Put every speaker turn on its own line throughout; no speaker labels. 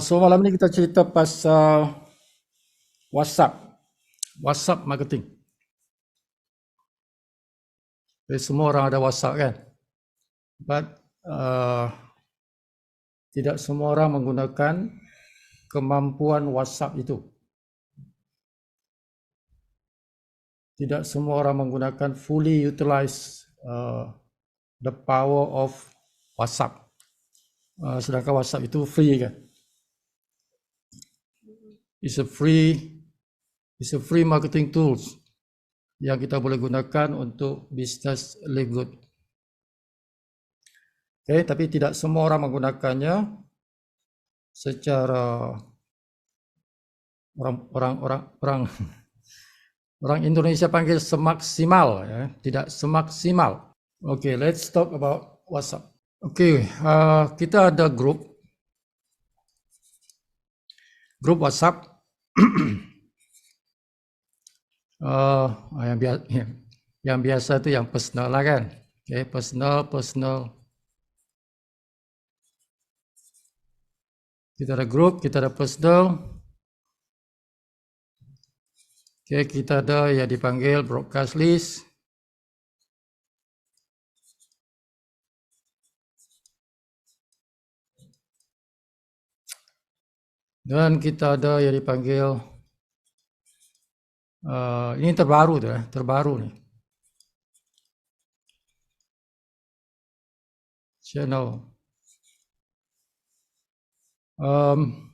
So malam ni kita cerita pasal WhatsApp marketing. Jadi semua orang ada WhatsApp kan, but tidak semua orang menggunakan kemampuan WhatsApp itu. Tidak semua orang menggunakan fully utilize the power of WhatsApp. Sedangkan WhatsApp itu free kan. It's a free marketing tools yang kita boleh gunakan untuk business live good. Okay, tapi tidak semua orang menggunakannya secara orang Indonesia panggil semaksimal, ya, tidak semaksimal. Okay, let's talk about WhatsApp. Okay, kita ada grup WhatsApp. Yang biasa itu yang personal lah kan. Okay, personal. Kita ada grup, kita ada personal. Okay, kita ada yang dipanggil broadcast list. Dan kita ada yang dipanggil ini terbaru tu, terbaru ni. Channel.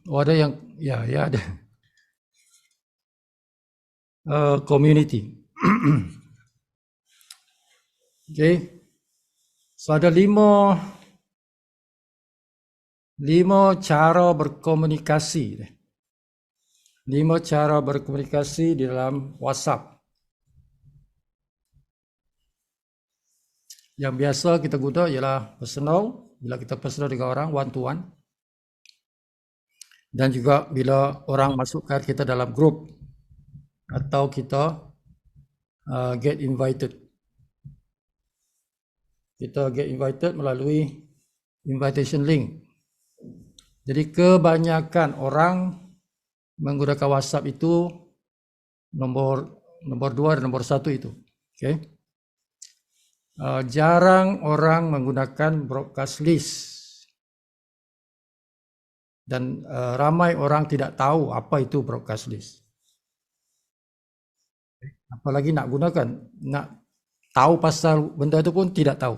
Ada yang ada. Community. Okay. So ada lima cara berkomunikasi. 5 cara berkomunikasi di dalam WhatsApp. Yang biasa kita guna ialah personal, bila kita personal dengan orang one to one. Dan juga bila orang masukkan kita dalam grup atau kita get invited. Kita get invited melalui invitation link. Jadi kebanyakan orang menggunakan WhatsApp itu nomor 2 dan nomor 1 itu. Okay. Jarang orang menggunakan broadcast list. Dan ramai orang tidak tahu apa itu broadcast list. Apalagi nak gunakan, nak tahu pasal benda itu pun tidak tahu.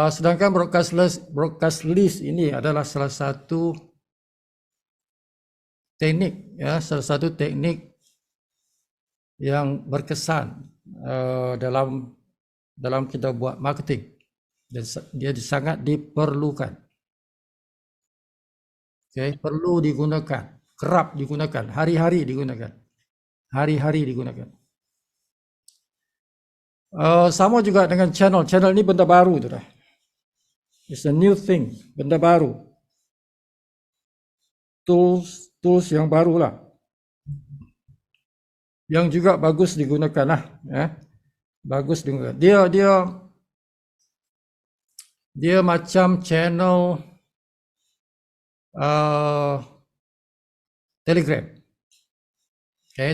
Sedangkan broadcast list ini adalah salah satu teknik, salah satu teknik yang berkesan dalam kita buat marketing, dan dia sangat diperlukan. Okay, perlu digunakan, kerap digunakan, hari-hari digunakan. Sama juga dengan channel. Channel ini benda baru tu dah. It's a new thing, benda baru. Tools yang baru lah. Yang juga bagus digunakan lah. Bagus digunakan. Dia macam channel Telegram. Okay,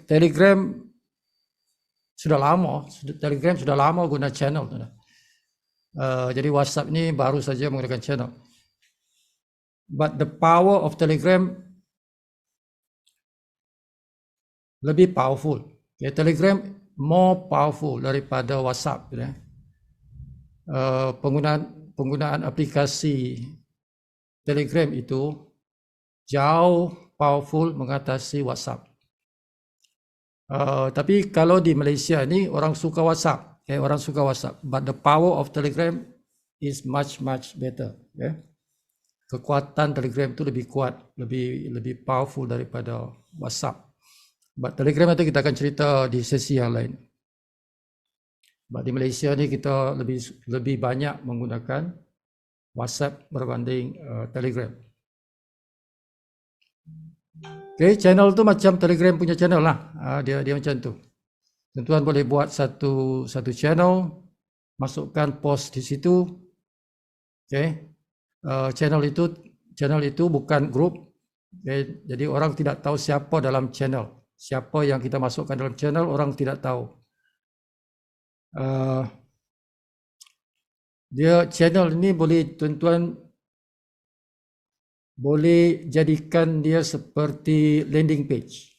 Telegram sudah lama. Telegram sudah lama guna channel. Jadi WhatsApp ni baru saja menggunakan channel. But the power of Telegram lebih powerful. Okay, Telegram more powerful daripada WhatsApp. Penggunaan aplikasi Telegram itu jauh powerful mengatasi WhatsApp. Tapi kalau di Malaysia ni orang suka WhatsApp. Okay, orang suka WhatsApp. But the power of Telegram is much better. Okay. Kekuatan Telegram itu lebih kuat, lebih powerful daripada WhatsApp. But Telegram itu kita akan cerita di sesi yang lain. But di Malaysia ni kita lebih banyak menggunakan WhatsApp berbanding Telegram. Okay, channel tu macam Telegram punya channel lah. Dia macam tu. Tuan boleh buat satu channel, masukkan post di situ. Okay. Channel itu bukan grup. Okay. Jadi orang tidak tahu siapa dalam channel. Siapa yang kita masukkan dalam channel, orang tidak tahu. Dia channel ini boleh tuan-tuan boleh jadikan dia seperti landing page.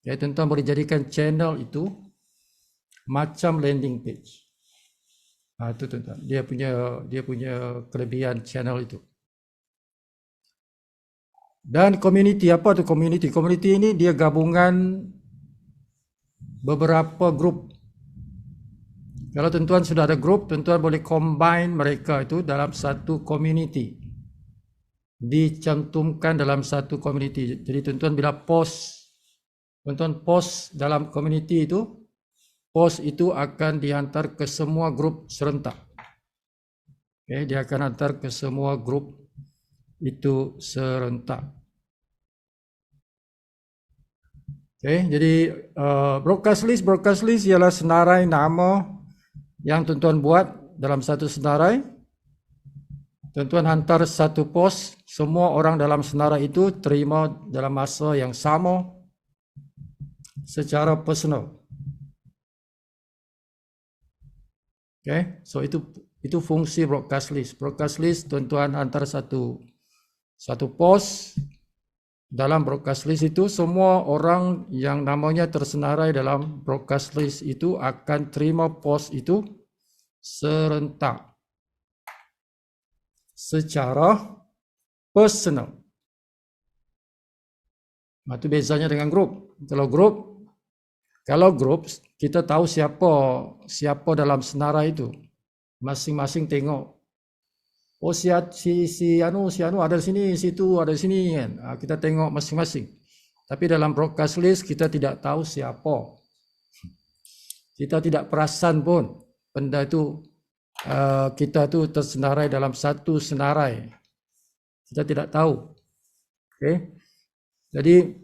Ya, tuan-tuan boleh jadikan channel itu macam landing page. Itu tuan-tuan. Dia punya kelebihan channel itu. Dan community, apa tu community? Community ini dia gabungan beberapa grup. Kalau tuan-tuan sudah ada grup, tuan-tuan boleh combine mereka itu dalam satu community. Dicantumkan dalam satu community. Jadi tuan-tuan bila tuan-tuan post dalam community itu, post itu akan dihantar ke semua grup serentak. Okay, dia akan hantar ke semua grup itu serentak. Okay, jadi broadcast list ialah senarai nama yang tuan-tuan buat dalam satu senarai. Tuan-tuan hantar satu post, semua orang dalam senarai itu terima dalam masa yang sama secara personal. Okay, so itu fungsi broadcast list. Broadcast list tuan-tuan hantar satu post. Dalam broadcast list itu, semua orang yang namanya tersenarai dalam broadcast list itu akan terima post itu serentak secara personal. Itu bezanya dengan grup. Kalau grup kita tahu siapa dalam senarai itu. Masing-masing tengok. Oh si anu ada sini, situ ada sini kan. Kita tengok masing-masing. Tapi dalam broadcast list kita tidak tahu siapa. Kita tidak perasan pun benda itu kita tu tersenarai dalam satu senarai. Kita tidak tahu. Okay. Jadi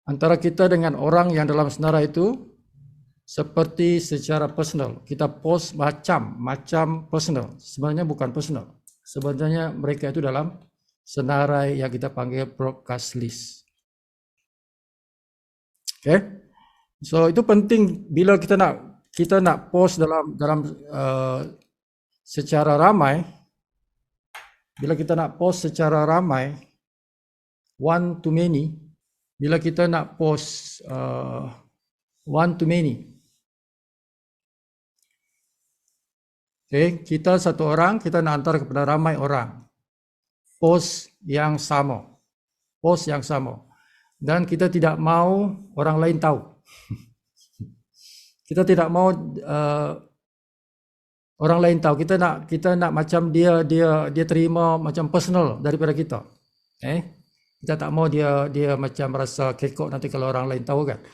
antara kita dengan orang yang dalam senarai itu seperti secara personal. Kita post macam personal. Sebenarnya bukan personal. Sebenarnya mereka itu dalam senarai yang kita panggil broadcast list. Okay. So itu penting bila kita nak post dalam secara ramai. Bila kita nak post secara ramai, one to many. Bila kita nak post one to many. Okay, kita satu orang, kita nak hantar kepada ramai orang. Post yang sama. Dan kita tidak mau orang lain tahu. Kita tidak mau orang lain tahu. Kita nak macam dia terima macam personal daripada kita. Kita tak mau dia macam rasa kekok nanti kalau orang lain tahu kan.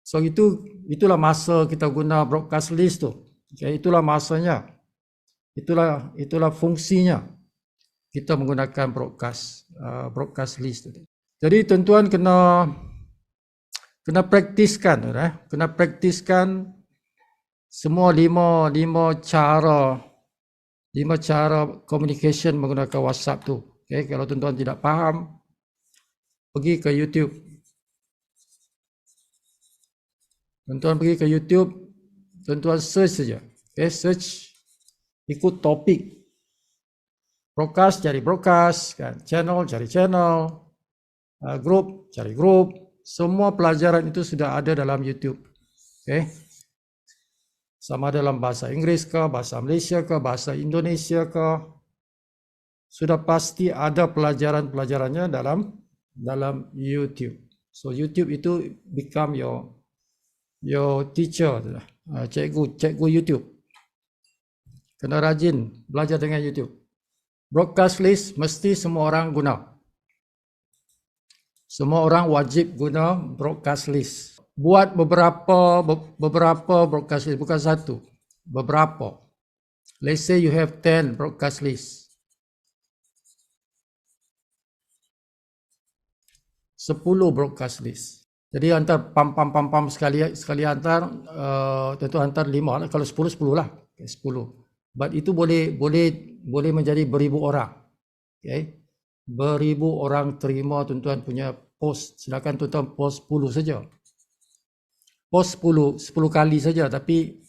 So itulah masa kita guna broadcast list tu. Okay, itulah masanya. Itulah fungsinya. Kita menggunakan broadcast list. Jadi tuan-tuan kena praktiskan, kena praktiskan semua lima cara communication menggunakan WhatsApp tu. Okay, kalau tuan-tuan tidak faham, pergi ke YouTube. Tuan-tuan pergi ke YouTube, tuan-tuan search saja. Okay, search, ikut topik. Broadcast, cari broadcast, kan? Channel, cari channel. Group, cari group. Semua pelajaran itu sudah ada dalam YouTube. Okay. Sama dalam bahasa Inggris ke, bahasa Malaysia ke, bahasa Indonesia ke. Sudah pasti ada pelajaran-pelajarannya dalam YouTube. So YouTube itu become your teacher, cikgu YouTube. Kena rajin belajar dengan YouTube. Broadcast list mesti semua orang guna. Semua orang wajib guna broadcast list. Buat beberapa broadcast list, bukan satu. Beberapa. Let's say you have 10 broadcast list. 10 broadcast list. Jadi hantar pam sekali hantar, tentu hantar 5 lah. Kalau 10 lah. 10. But itu boleh menjadi beribu orang. Okay. Beribu orang terima tuan-tuan punya post, sedangkan tuan-tuan post 10 saja. Post 10 kali saja, tapi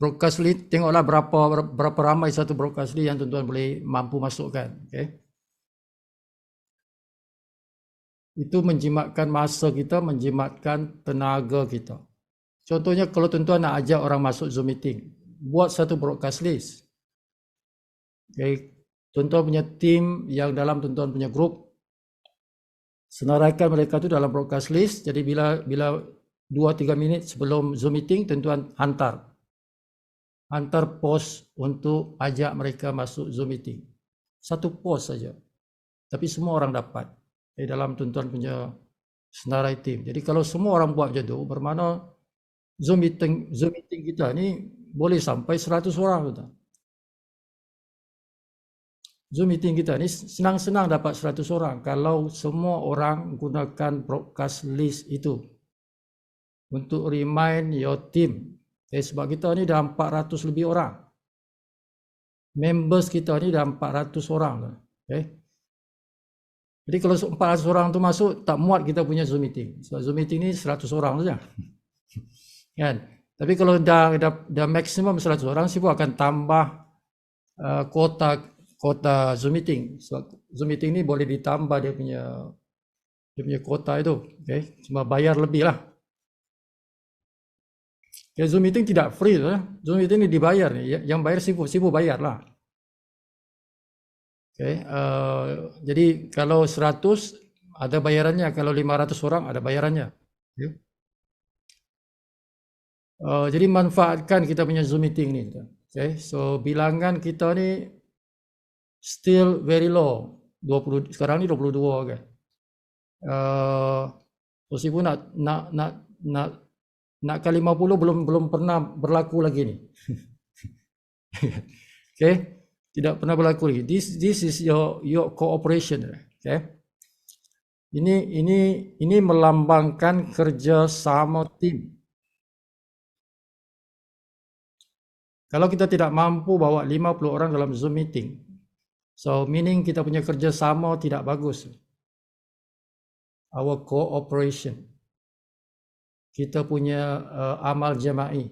Broadcastly tengoklah berapa ramai satu Broadcastly yang tuan-tuan boleh mampu masukkan. Okay. Itu menjimatkan masa kita, menjimatkan tenaga kita. Contohnya kalau tuan-tuan nak ajak orang masuk Zoom meeting, buat satu broadcast list. Okay. Tuan-tuan punya team yang dalam tuan-tuan punya grup, senaraikan mereka tu dalam broadcast list. Jadi bila 2-3 minit sebelum Zoom meeting, tuan-tuan hantar post untuk ajak mereka masuk Zoom meeting. Satu post saja, tapi semua orang dapat dalam tuan-tuan punya senarai tim. Jadi kalau semua orang buat macam tu, bermakna Zoom meeting kita ni boleh sampai 100 orang. Zoom meeting kita ni senang-senang dapat 100 orang kalau semua orang gunakan broadcast list itu untuk remind your team. Sebab kita ni dah 400 lebih orang. Members kita ni dah 400 orang. Jadi kalau 400 orang tu masuk, tak muat kita punya Zoom meeting. Sebab Zoom meeting ni 100 orang saja. Kan? Tapi kalau dah maksimum 100 orang, sibuk akan tambah kuota Zoom meeting. Sebab Zoom meeting ni boleh ditambah dia punya kuota itu. Okay? Cuma bayar lebih lah. Okay, Zoom meeting tidak free. Zoom meeting ni dibayar. Yang bayar sibuk bayar lah. Okay. Jadi kalau 100 ada bayarannya. Kalau 500 orang ada bayarannya. Okay. Jadi manfaatkan kita punya Zoom meeting ni. Okay. So bilangan kita ni still very low. 20 sekarang ni 22 kan. So sibu nak ke 50 belum pernah berlaku lagi ni. Okay. Tidak pernah berlaku lagi. This is your cooperation. Okay. Ini melambangkan kerja sama tim. Kalau kita tidak mampu bawa 50 orang dalam Zoom meeting, so meaning kita punya kerja sama tidak bagus. Our cooperation. Kita punya amal jama'i.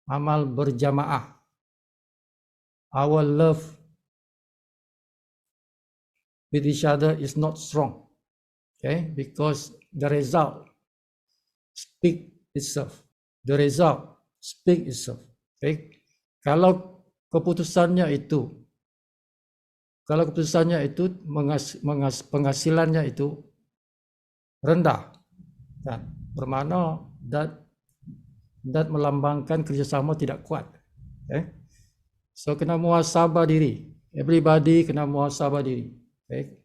Amal berjamaah. Our love with each other is not strong. Okay, because the result speak itself. The result speak itself. Okay, kalau keputusannya itu penghasilannya itu rendah, kan, bermakna that melambangkan kerjasama tidak kuat. Okay. So kena muhasabah diri. Everybody kena muhasabah diri. Okay.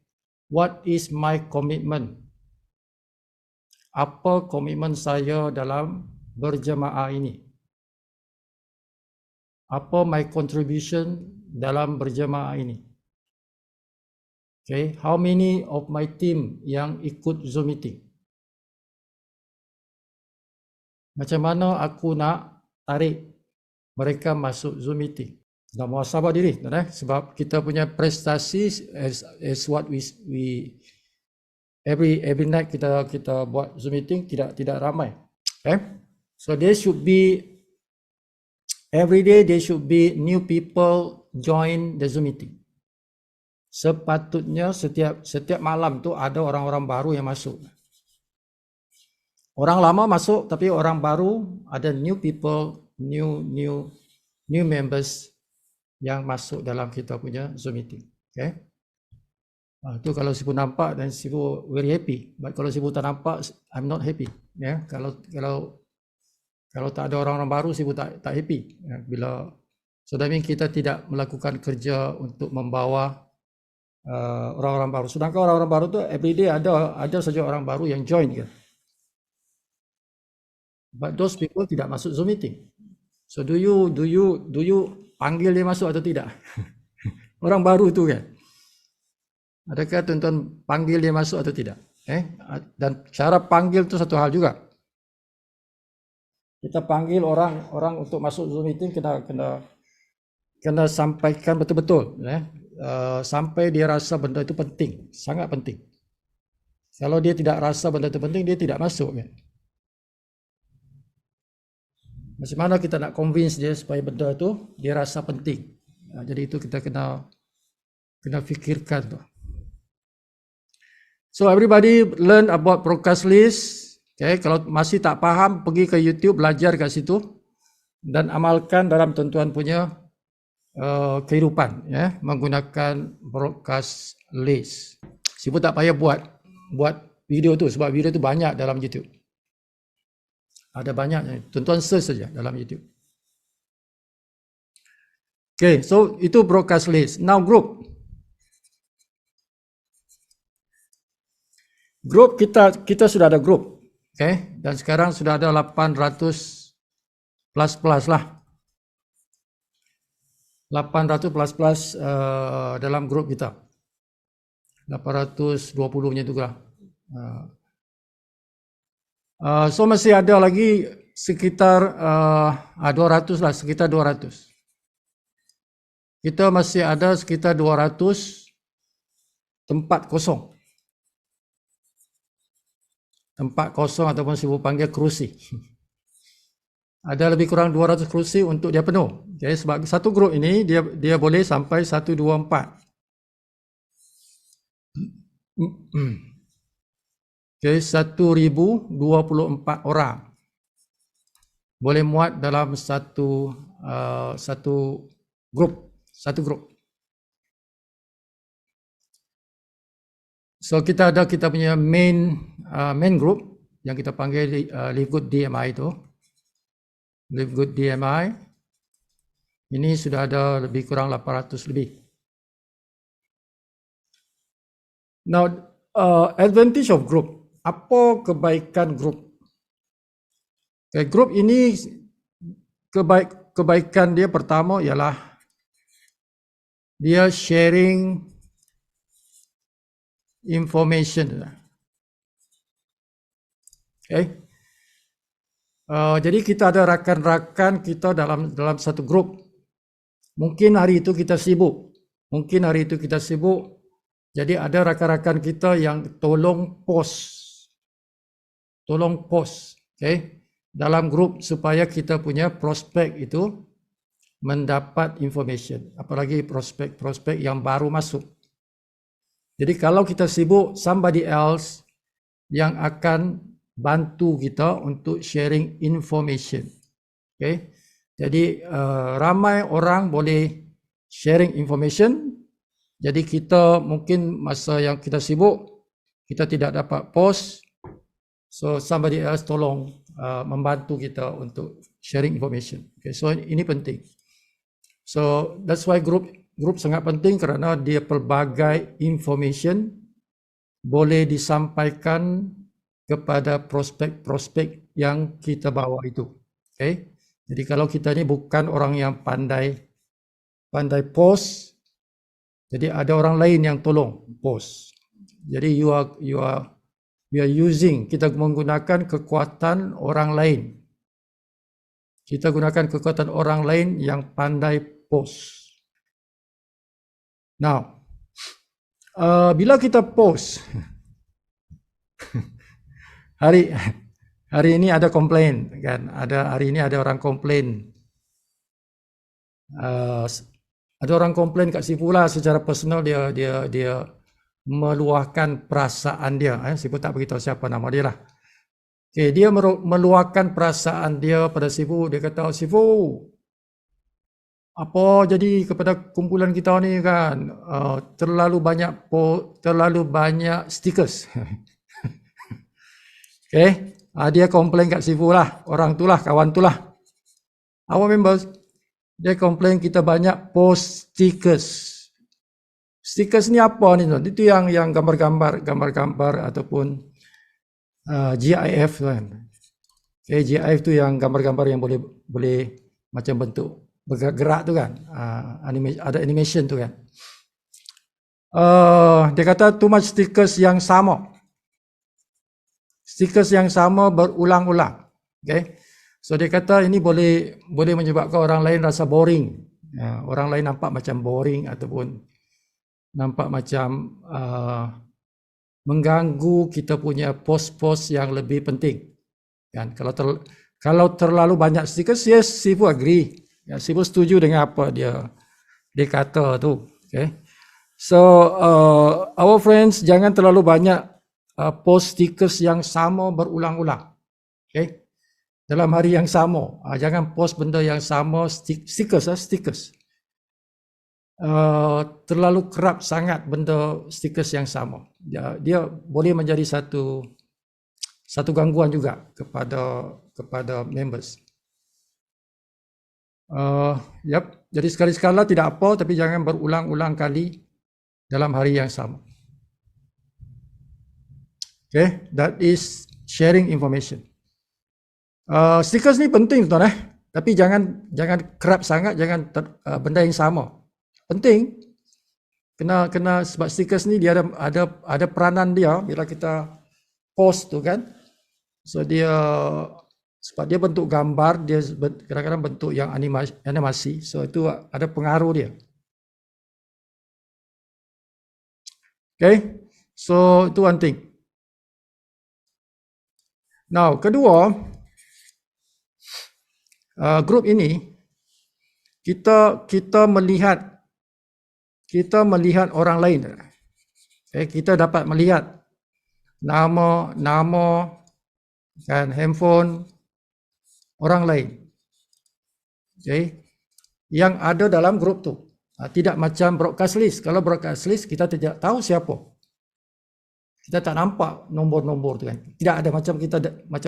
What is my commitment? Apa komitmen saya dalam berjemaah ini? Apa my contribution dalam berjemaah ini? Okay. How many of my team yang ikut Zoom meeting? Macam mana aku nak tarik mereka masuk Zoom meeting? Nak muhasabah diri, sebab kita punya prestasi as what we every night kita buat Zoom meeting tidak ramai. Okay, so there should be every day there should be new people join the Zoom meeting. Sepatutnya setiap malam tu ada orang-orang baru yang masuk. Orang lama masuk, tapi orang baru, ada new people, new members yang masuk dalam kita punya Zoom meeting. Okay. Itu kalau sibu nampak dan sibu very happy. But kalau sibu tak nampak, I'm not happy. Ya, kalau tak ada orang-orang baru, sibu tak happy. Ya, bila sedangkan kita tidak melakukan kerja untuk membawa orang-orang baru. Sedangkan orang-orang baru tu everyday ada saja orang baru yang join kan. But those people tidak masuk Zoom meeting. So do you panggil dia masuk atau tidak? Orang baru tu kan. Adakah tuan-tuan panggil dia masuk atau tidak? Dan cara panggil tu satu hal juga. Kita panggil orang untuk masuk Zoom meeting kena kena sampaikan betul-betul, sampai dia rasa benda itu penting, sangat penting. Kalau dia tidak rasa benda itu penting, dia tidak masuk kan. Macam mana kita nak convince dia supaya benda tu dia rasa penting. Jadi itu kita kena fikirkan tu. So everybody learn about broadcast list. Okay, kalau masih tak faham, pergi ke YouTube, belajar kat situ dan amalkan dalam tuan-tuan punya kehidupan, ya, menggunakan broadcast list. Siapa tak payah buat video tu, sebab video tu banyak dalam YouTube. Ada banyak, tuan-tuan search saja dalam YouTube. Okay, so itu broadcast list. Now group. Group kita sudah ada group. Okay, dan sekarang sudah ada 800 plus lah. 800 plus dalam grup kita. 820 nya tu lah. So masih ada lagi sekitar 200 lah, sekitar 200. Kita masih ada sekitar 200 tempat kosong. Tempat kosong ataupun siapa panggil kerusi. Ada lebih kurang 200 kerusi untuk dia penuh. Okay, sebab satu grup ini dia boleh sampai 1, 2, 4. Okay, 1024 orang boleh muat dalam satu grup. So kita punya main group yang kita panggil Live Good DMI itu. Live Good DMI ini sudah ada lebih kurang 800 lebih. Now advantage of group. Apa kebaikan grup? Okay, grup ini kebaikan dia pertama ialah dia sharing information. Okay. Jadi kita ada rakan-rakan kita dalam satu grup. Mungkin hari itu kita sibuk. Jadi ada rakan-rakan kita yang tolong post. Okay, dalam grup supaya kita punya prospek itu mendapat information. Apalagi prospek yang baru masuk. Jadi kalau kita sibuk, somebody else yang akan bantu kita untuk sharing information. Okay, jadi ramai orang boleh sharing information. Jadi kita mungkin masa yang kita sibuk, kita tidak dapat post. So somebody else tolong membantu kita untuk sharing information. Okay, so ini penting. So that's why group sangat penting kerana dia pelbagai information boleh disampaikan kepada prospek-prospek yang kita bawa itu. Okay, jadi kalau kita ni bukan orang yang pandai post, jadi ada orang lain yang tolong post. Jadi we are using, kita menggunakan kekuatan orang lain. Kita gunakan kekuatan orang lain yang pandai post. Now, bila kita post, hari ini ada komplain kan? Hari ini ada orang komplain. Ada orang komplain kat Sifula secara personal, dia meluahkan perasaan dia. Sifu tak beritahu siapa nama dia lah. Okay, dia meluahkan perasaan dia pada Sifu. Dia kata, Sifu, apa jadi kepada kumpulan kita ni kan? Terlalu banyak stickers. Okay, dia komplain kat Sifu lah. Orang tu lah, kawan tu lah. Our members, dia komplain kita banyak post stickers. Stickers ni apa ni? Itu yang gambar-gambar ataupun GIF kan. Okay, GIF tu yang gambar-gambar yang boleh macam bentuk bergerak tu kan. Ada animation tu kan. Dia kata too much stickers yang sama. Stickers yang sama berulang-ulang. Okay. So dia kata ini boleh menyebabkan orang lain rasa boring. Orang lain nampak macam boring ataupun nampak macam mengganggu kita punya post-post yang lebih penting. Kan? Kalau terlalu banyak stickers, yes, Sifu agree. Ya, Sifu setuju dengan apa dia kata tu. Okay. So our friends, jangan terlalu banyak post stickers yang sama berulang-ulang. Okay. Dalam hari yang sama, jangan post benda yang sama, stickers. Terlalu kerap sangat benda stickers yang sama. Dia boleh menjadi satu gangguan juga kepada members. Jadi sekali-sekala tidak apa, tapi jangan berulang-ulang kali dalam hari yang sama. Okay, that is sharing information. Stickers ni penting tuan, tapi jangan kerap sangat, jangan benda yang sama. Penting, kena sebab stickers ni dia ada peranan dia bila kita post tu kan. So sebab dia bentuk gambar, dia kadang-kadang bentuk yang animasi. So itu ada pengaruh dia. Okay, so itu one thing. Now, kedua, grup ini kita melihat orang lain. Kita dapat melihat nama dan handphone orang lain. Yang ada dalam grup tu. Tidak macam broadcast list. Kalau broadcast list kita tidak tahu siapa. Kita tak nampak nombor-nombor tu kan. Tidak ada macam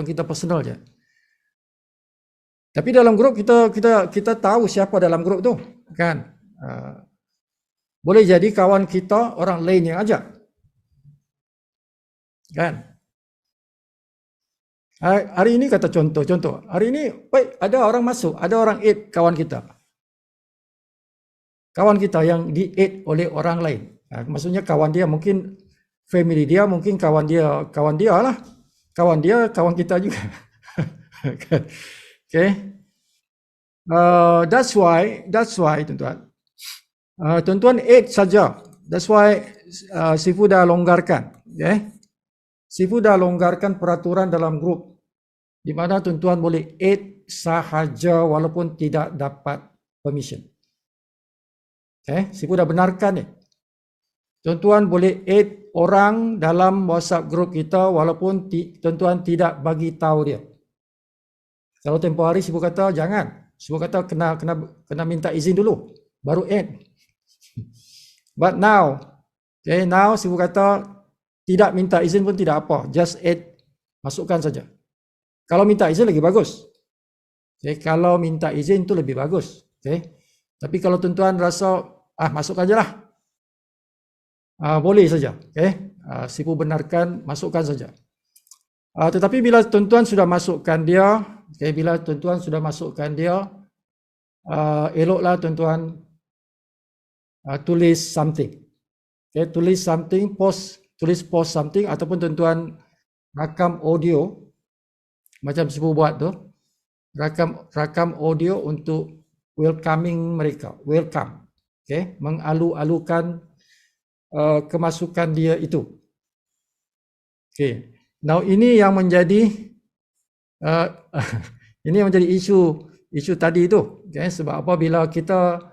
kita personal je. Tapi dalam grup kita tahu siapa dalam grup tu kan. Boleh jadi kawan kita orang lain yang ajak. Kan? Hari ini kata contoh. Hari ini ada orang masuk, ada orang add kawan kita. Kawan kita yang di-add oleh orang lain. Maksudnya kawan dia mungkin family dia, mungkin kawan dia lah. Kawan dia, kawan kita juga. Okay. That's why tuan-tuan. Tuan-tuan add saja. That's why Sifu dah longgarkan. Okay. Sifu dah longgarkan peraturan dalam grup. Di mana tuan-tuan boleh add sahaja walaupun tidak dapat permission. Okay. Sifu dah benarkan ni. Tuan-tuan boleh add orang dalam WhatsApp grup kita walaupun tuan-tuan tidak bagi tahu dia. Kalau tempoh hari Sifu kata jangan. Sifu kata kena minta izin dulu baru add. But now Sifu kata tidak minta izin pun tidak apa, just add, masukkan saja. Kalau minta izin lagi bagus. Kalau minta izin tu lebih bagus. Tapi kalau tuan-tuan rasa masuk ajalah. Boleh saja. Sifu benarkan, masukkan saja. Tetapi bila tuan-tuan sudah masukkan dia, eloklah tuan-tuan tulis something. Tulis something, tulis post something, ataupun tuan-tuan rakam audio macam Sifu buat tu. Rakam audio untuk welcoming mereka. Welcome. Mengalu-alukan kemasukan dia itu. Now ini yang menjadi isu tadi itu. Sebab apa bila kita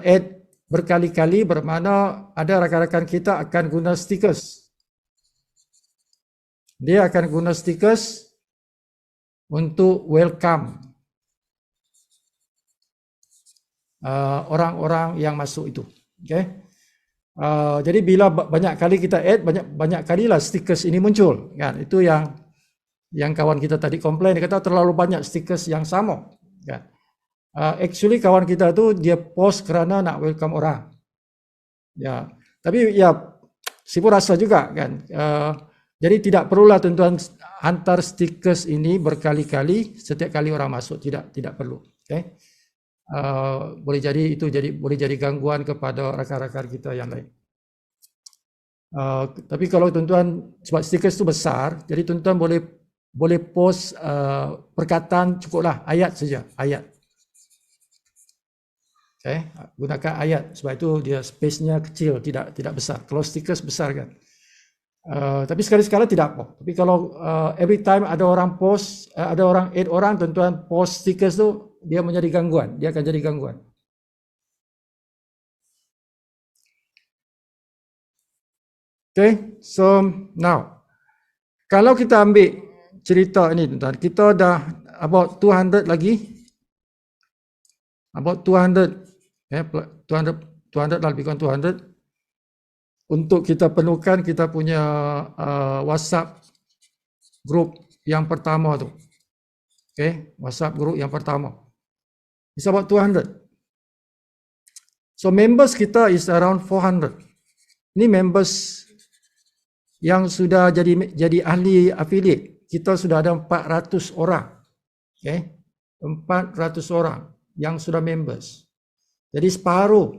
add berkali-kali bermakna ada rakan-rakan kita akan guna stickers. Dia akan guna stickers untuk welcome orang-orang yang masuk itu. Jadi bila banyak kali kita add, banyak kalilah stickers ini muncul. Kan? Itu yang kawan kita tadi komplain, dia kata terlalu banyak stickers yang sama. Kan? Actually kawan kita tu dia post kerana nak welcome orang. Tapi Sifu rasa juga kan. Jadi tidak perlulah tuan-tuan hantar stickers ini berkali-kali setiap kali orang masuk, tidak perlu. Boleh jadi gangguan kepada rakan-rakan kita yang lain. Tapi kalau tuan-tuan sebab stickers tu besar, jadi tuan-tuan boleh post perkataan cukuplah ayat saja, ayat. Okay, gunakan ayat sebab itu dia space-nya kecil, tidak besar. Kalau stickers besar kan. Tapi sekali-sekala tidak apa. Tapi kalau every time ada orang post, ada orang add orang, tuan-tuan post stickers tu, dia menjadi gangguan. Dia akan jadi gangguan. Okay, so now kalau kita ambil cerita ini, tuan-tuan, kita dah about 200 lagi, about 200, 200 lah, lebih kurang 200 untuk kita penuhkan kita punya WhatsApp group yang pertama tu. Okay, WhatsApp group yang pertama. It's about 200. So members kita is around 400. Ini members yang sudah jadi ahli affiliate. Kita sudah ada 400 orang. Okay, 400 orang yang sudah members. Jadi separuh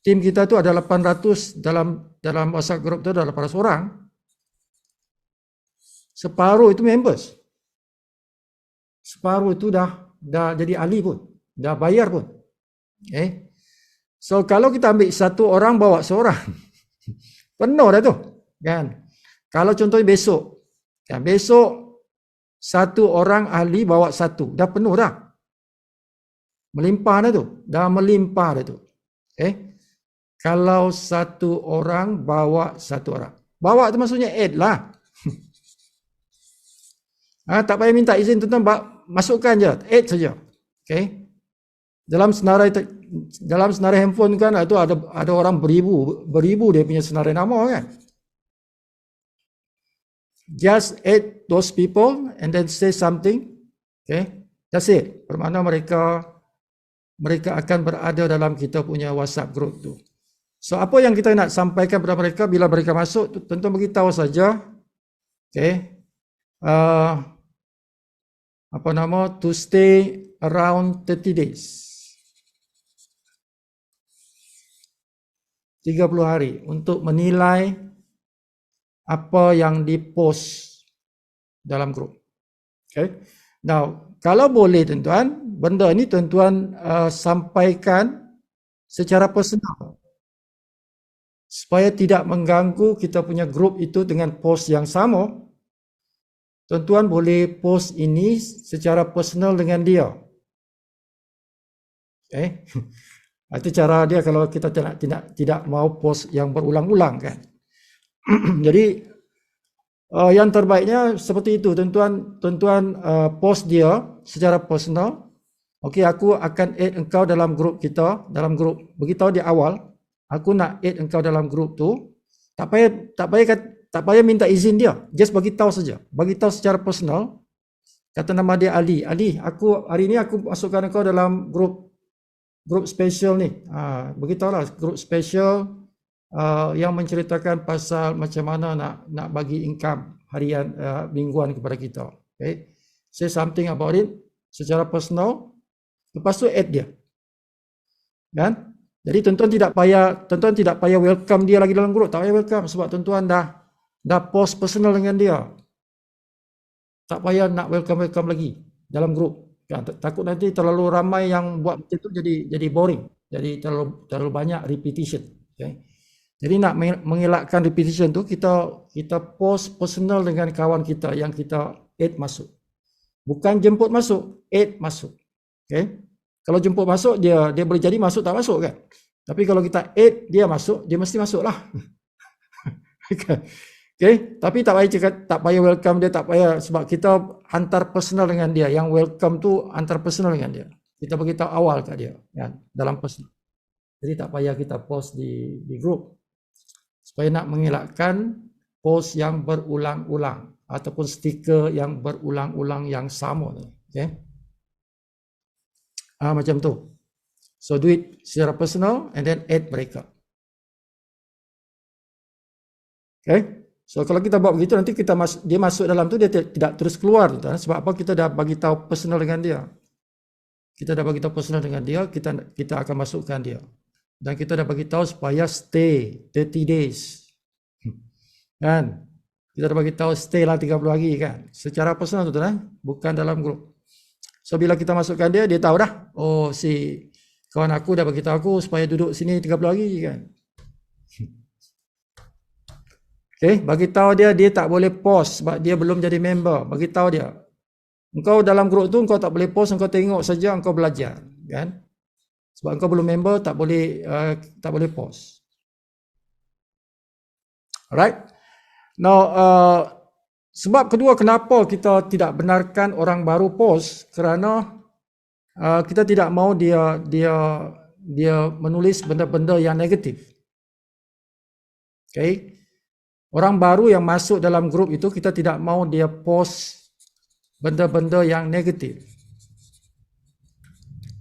tim kita tu ada 800 dalam WhatsApp group tu ada 800 orang. Separuh itu members. Separuh itu dah jadi ahli pun, dah bayar pun. Okay. So kalau kita ambil satu orang bawa seorang, penuh dah tu, kan? Kalau contohnya besok, kan? Besok satu orang ahli bawa satu, dah penuh dah, melimpah dah tu, dah melimpah dah tu. Okay. Kalau satu orang bawa satu orang, bawa tu maksudnya add lah. Tak payah minta izin tuan-tuan, masukkan je, add saja. Okay. Dalam senarai handphone kan itu ada orang beribu dia punya senarai nama kan. Just add those people and then say something. Okay. That's it. Bermakna mereka akan berada dalam kita punya WhatsApp group tu. So apa yang kita nak sampaikan kepada mereka bila mereka masuk, tuan-tuan beritahu saja. Okay. To stay around 30 days. 30 hari untuk menilai apa yang dipost dalam grup. Okay. Now, kalau boleh tuan-tuan, benda ini tuan-tuan sampaikan secara personal. Supaya tidak mengganggu kita punya grup itu dengan post yang sama. Tuan-tuan boleh post ini secara personal dengan dia. Okay. Itu cara dia kalau kita tidak mau post yang berulang-ulang kan. Jadi yang terbaiknya seperti itu, tuan-tuan post dia secara personal. Okey, aku akan add engkau dalam grup kita, dalam grup. Beritahu di awal, aku nak add engkau dalam grup tu. Tak payah minta izin dia. Just bagi tahu saja. Bagi tahu secara personal. Kata nama dia Ali. Ali, hari ini aku masukkan engkau dalam grup special ni. Beritahulah grup special yang menceritakan pasal macam mana nak bagi income harian mingguan kepada kita. Okay. Say something about it secara personal. Lepas tu add dia. Kan? Jadi tuan-tuan tidak payah welcome dia lagi dalam grup. Tak payah welcome sebab tuan-tuan dah post personal dengan dia. Tak payah nak welcome lagi dalam grup. Kan? Takut nanti terlalu ramai yang buat macam tu jadi boring. Jadi terlalu banyak repetition. Okay? Jadi nak mengelakkan repetition tu kita post personal dengan kawan kita yang kita add masuk. Bukan jemput masuk, add masuk. Okay? Kalau jemput masuk dia boleh jadi masuk tak masuk kan. Tapi kalau kita add dia masuk, dia mesti masuk lah. Okay? Tapi tak payah welcome dia, tak payah sebab kita hantar personal dengan dia. Yang welcome tu hantar personal dengan dia. Kita beritahu awal kat dia kan, dalam personal. Jadi tak payah kita post di grup. Supaya nak mengelakkan post yang berulang-ulang ataupun stiker yang berulang-ulang yang sama. Okay? Macam tu. So do it secara personal and then add mereka. Okay? So kalau kita buat begitu nanti dia masuk dalam tu dia tidak terus keluar sebab apa, kita dah bagi tahu personal dengan dia. Kita dah bagi tahu personal dengan dia, kita akan masukkan dia. Dan kita dah bagi tahu supaya stay 30 days. Kan? Kita dah bagi tahu stay lah 30 hari kan. Secara personal tu bukan dalam grup. So bila kita masukkan dia tahu dah. Oh, si kawan aku dah bagi tahu aku supaya duduk sini 30 hari kan. Okay, bagi tahu dia tak boleh post sebab dia belum jadi member. Bagi tahu dia. Engkau dalam grup tu engkau tak boleh post, engkau tengok saja, engkau belajar, kan? Sebab engkau belum member tak boleh post. Alright. Now sebab kedua kenapa kita tidak benarkan orang baru post, kerana kita tidak mahu dia menulis benda-benda yang negatif. Okay. Orang baru yang masuk dalam grup itu kita tidak mahu dia post benda-benda yang negatif.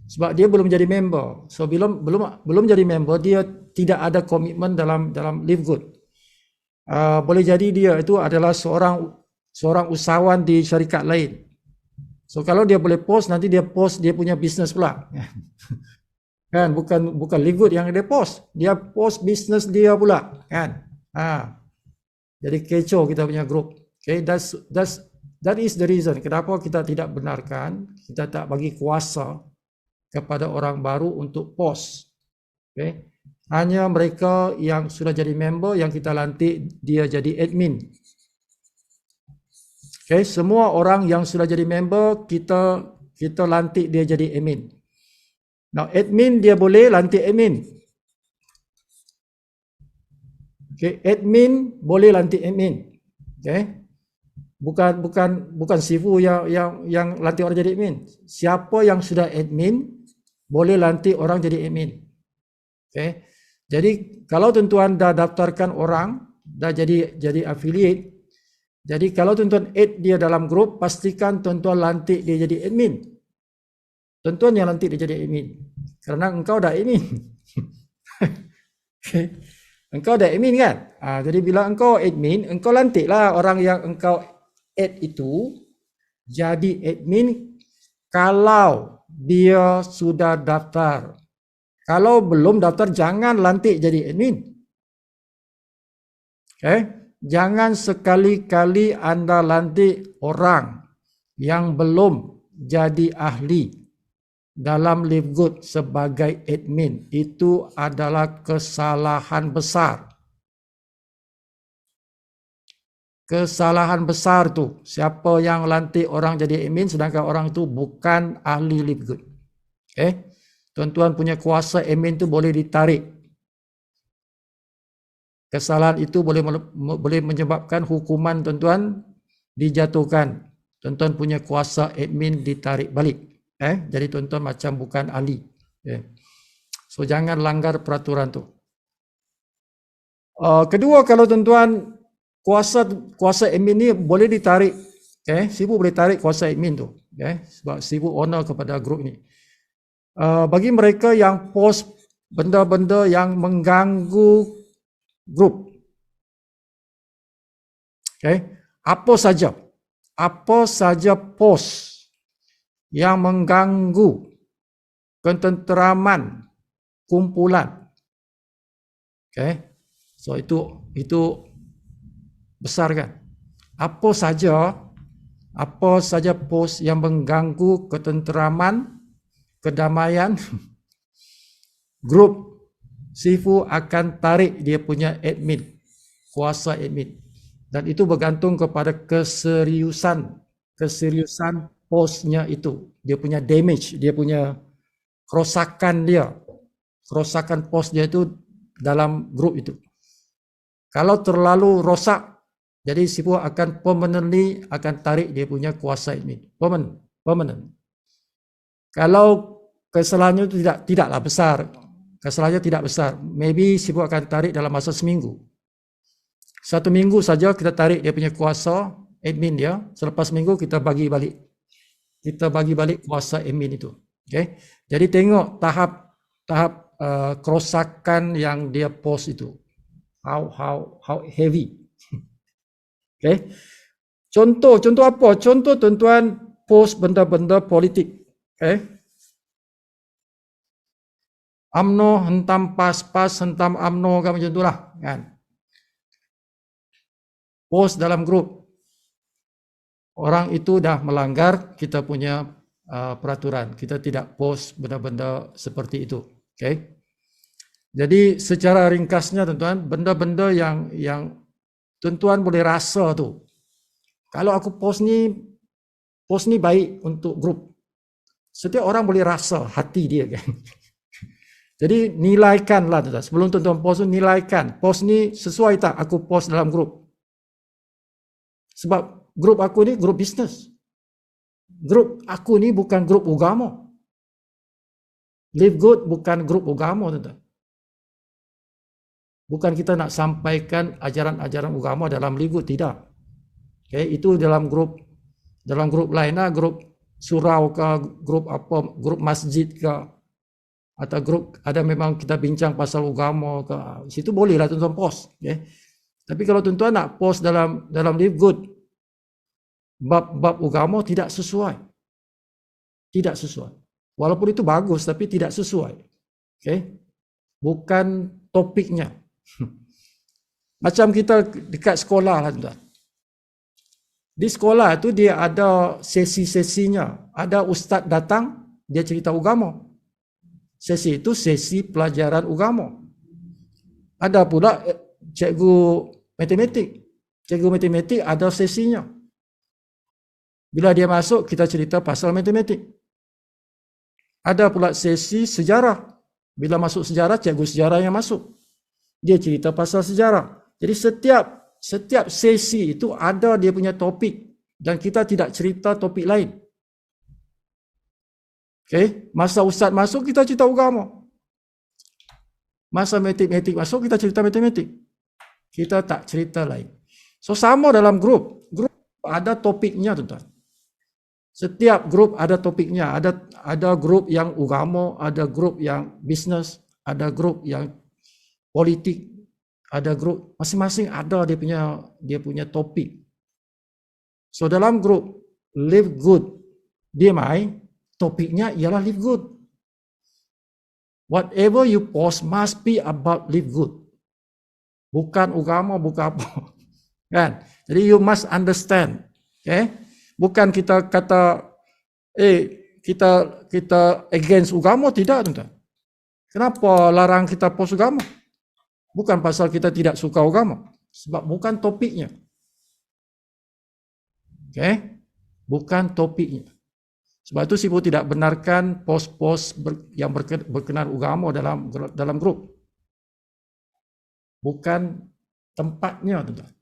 Sebab dia belum jadi member. So belum jadi member, dia tidak ada komitmen dalam Live Good. Boleh jadi dia itu adalah seorang usahawan di syarikat lain. So kalau dia boleh post, nanti dia post dia punya bisnes pula. Kan, bukan Live Good yang dia post bisnes dia pula, kan. Jadi kecoh kita punya grup. Okay, that is the reason kenapa kita tidak benarkan, kita tak bagi kuasa kepada orang baru untuk post. Okay. Hanya mereka yang sudah jadi member yang kita lantik dia jadi admin. Okay, semua orang yang sudah jadi member kita lantik dia jadi admin. Now admin dia boleh lantik admin. Okay, admin boleh lantik admin. Okay. Bukan Sifu yang lantik orang jadi admin. Siapa yang sudah admin boleh lantik orang jadi admin. Okay. Jadi kalau tuan-tuan dah daftarkan orang, dah jadi affiliate, jadi kalau tuan-tuan add dia dalam grup, pastikan tuan-tuan lantik dia jadi admin. Tuan-tuan yang lantik dia jadi admin. Kerana engkau dah admin. Okay. Engkau dah admin kan? Jadi bila engkau admin, engkau lantiklah orang yang engkau add itu jadi admin kalau dia sudah daftar. Kalau belum daftar, jangan lantik jadi admin. Okay? Jangan sekali-kali anda lantik orang yang belum jadi ahli dalam Live Good sebagai admin. Itu adalah kesalahan besar. Kesalahan besar tu. Siapa yang lantik orang jadi admin sedangkan orang tu bukan ahli Live Good. Okay? Tuan-tuan punya kuasa admin tu boleh ditarik. Kesalahan itu boleh menyebabkan hukuman tuan-tuan dijatuhkan. Tuan-tuan punya kuasa admin ditarik balik. Jadi tuan-tuan macam bukan ahli. So jangan langgar peraturan tu. Kedua, kalau tuan-tuan kuasa admin ni boleh ditarik. Sifu boleh tarik kuasa admin tu. Sebab sifu owner kepada grup ni. Bagi mereka yang post benda-benda yang mengganggu grup. Apa saja post yang mengganggu ketenteraman kumpulan. So itu besar kan? Apa saja post yang mengganggu ketenteraman, kedamaian grup, Sifu akan tarik dia punya admin, kuasa admin. Dan itu bergantung kepada keseriusan postnya itu. Dia punya damage, dia punya kerosakan post dia itu dalam grup itu. Kalau terlalu rosak, jadi Sifu akan permanently akan tarik dia punya kuasa admin. Permanent. Kalau kesalahannya itu tidaklah besar. Kesalahannya tidak besar. Maybe Sifu akan tarik dalam masa seminggu. 1 minggu saja kita tarik dia punya kuasa admin dia. Selepas minggu kita bagi balik. Kita bagi balik kuasa admin itu. Jadi tengok tahap kerosakan yang dia post itu. How heavy. Contoh apa? Contoh tuan-tuan post benda-benda politik. UMNO hentam pas-pas, hentam UMNO kan macam itulah kan. Post dalam grup. Orang itu dah melanggar kita punya peraturan. Kita tidak post benda-benda seperti itu. Okay? Jadi secara ringkasnya tuan-tuan, benda-benda yang tuan-tuan boleh rasa tu. Kalau aku post ni baik untuk grup. Setiap orang boleh rasa hati dia kan. Jadi nilaikanlah tuan-tuan. Sebelum tuan-tuan post tu, nilaikan. Post ni sesuai tak aku post dalam grup. Sebab grup aku ni grup bisnes. Grup aku ni bukan grup agama. Live Good bukan grup agama tuan-tuan. Bukan kita nak sampaikan ajaran-ajaran agama dalam Live Good, tidak. Okay, itu dalam grup lain lah, grup surau ke, grup apa, grup masjid ke, atau grup ada memang kita bincang pasal agama ke, situ boleh lah tuan-tuan post. Okay. Tapi kalau tuan-tuan nak post dalam Live Good, bab agama tidak sesuai. Tidak sesuai. Walaupun itu bagus tapi tidak sesuai. Okay. Bukan topiknya. Macam kita dekat sekolah lah tuan-tuan. Di sekolah tu dia ada sesi-sesinya. Ada ustaz datang, dia cerita agama. Sesi itu sesi pelajaran agama. Ada pula cikgu matematik. Cikgu matematik ada sesinya. Bila dia masuk, kita cerita pasal matematik. Ada pula sesi sejarah. Bila masuk sejarah, cikgu sejarah yang masuk. Dia cerita pasal sejarah. Jadi setiap sesi itu ada dia punya topik. Dan kita tidak cerita topik lain. Okay? Masa ustaz masuk, kita cerita agama. Masa matematik masuk, kita cerita matematik. Kita tak cerita lain. So sama dalam grup. Grup ada topiknya tuan-tuan. Setiap grup ada topiknya. Ada grup yang agama, ada grup yang bisnes, ada grup yang politik, ada grup, masing-masing ada dia punya topik. So dalam grup Live Good, topiknya ialah Live Good. Whatever you post must be about Live Good. Bukan agama, bukan apa. Kan? Jadi you must understand. Okay? Bukan kita kata kita against agama, tidak tuan-tuan. Kenapa larang kita post agama? Bukan pasal kita tidak suka agama, sebab bukan topiknya. Okay? Bukan topiknya. Sebab itu Sibu tidak benarkan post-post yang berkenaan agama dalam grup. Bukan tempatnya, tuan-tuan.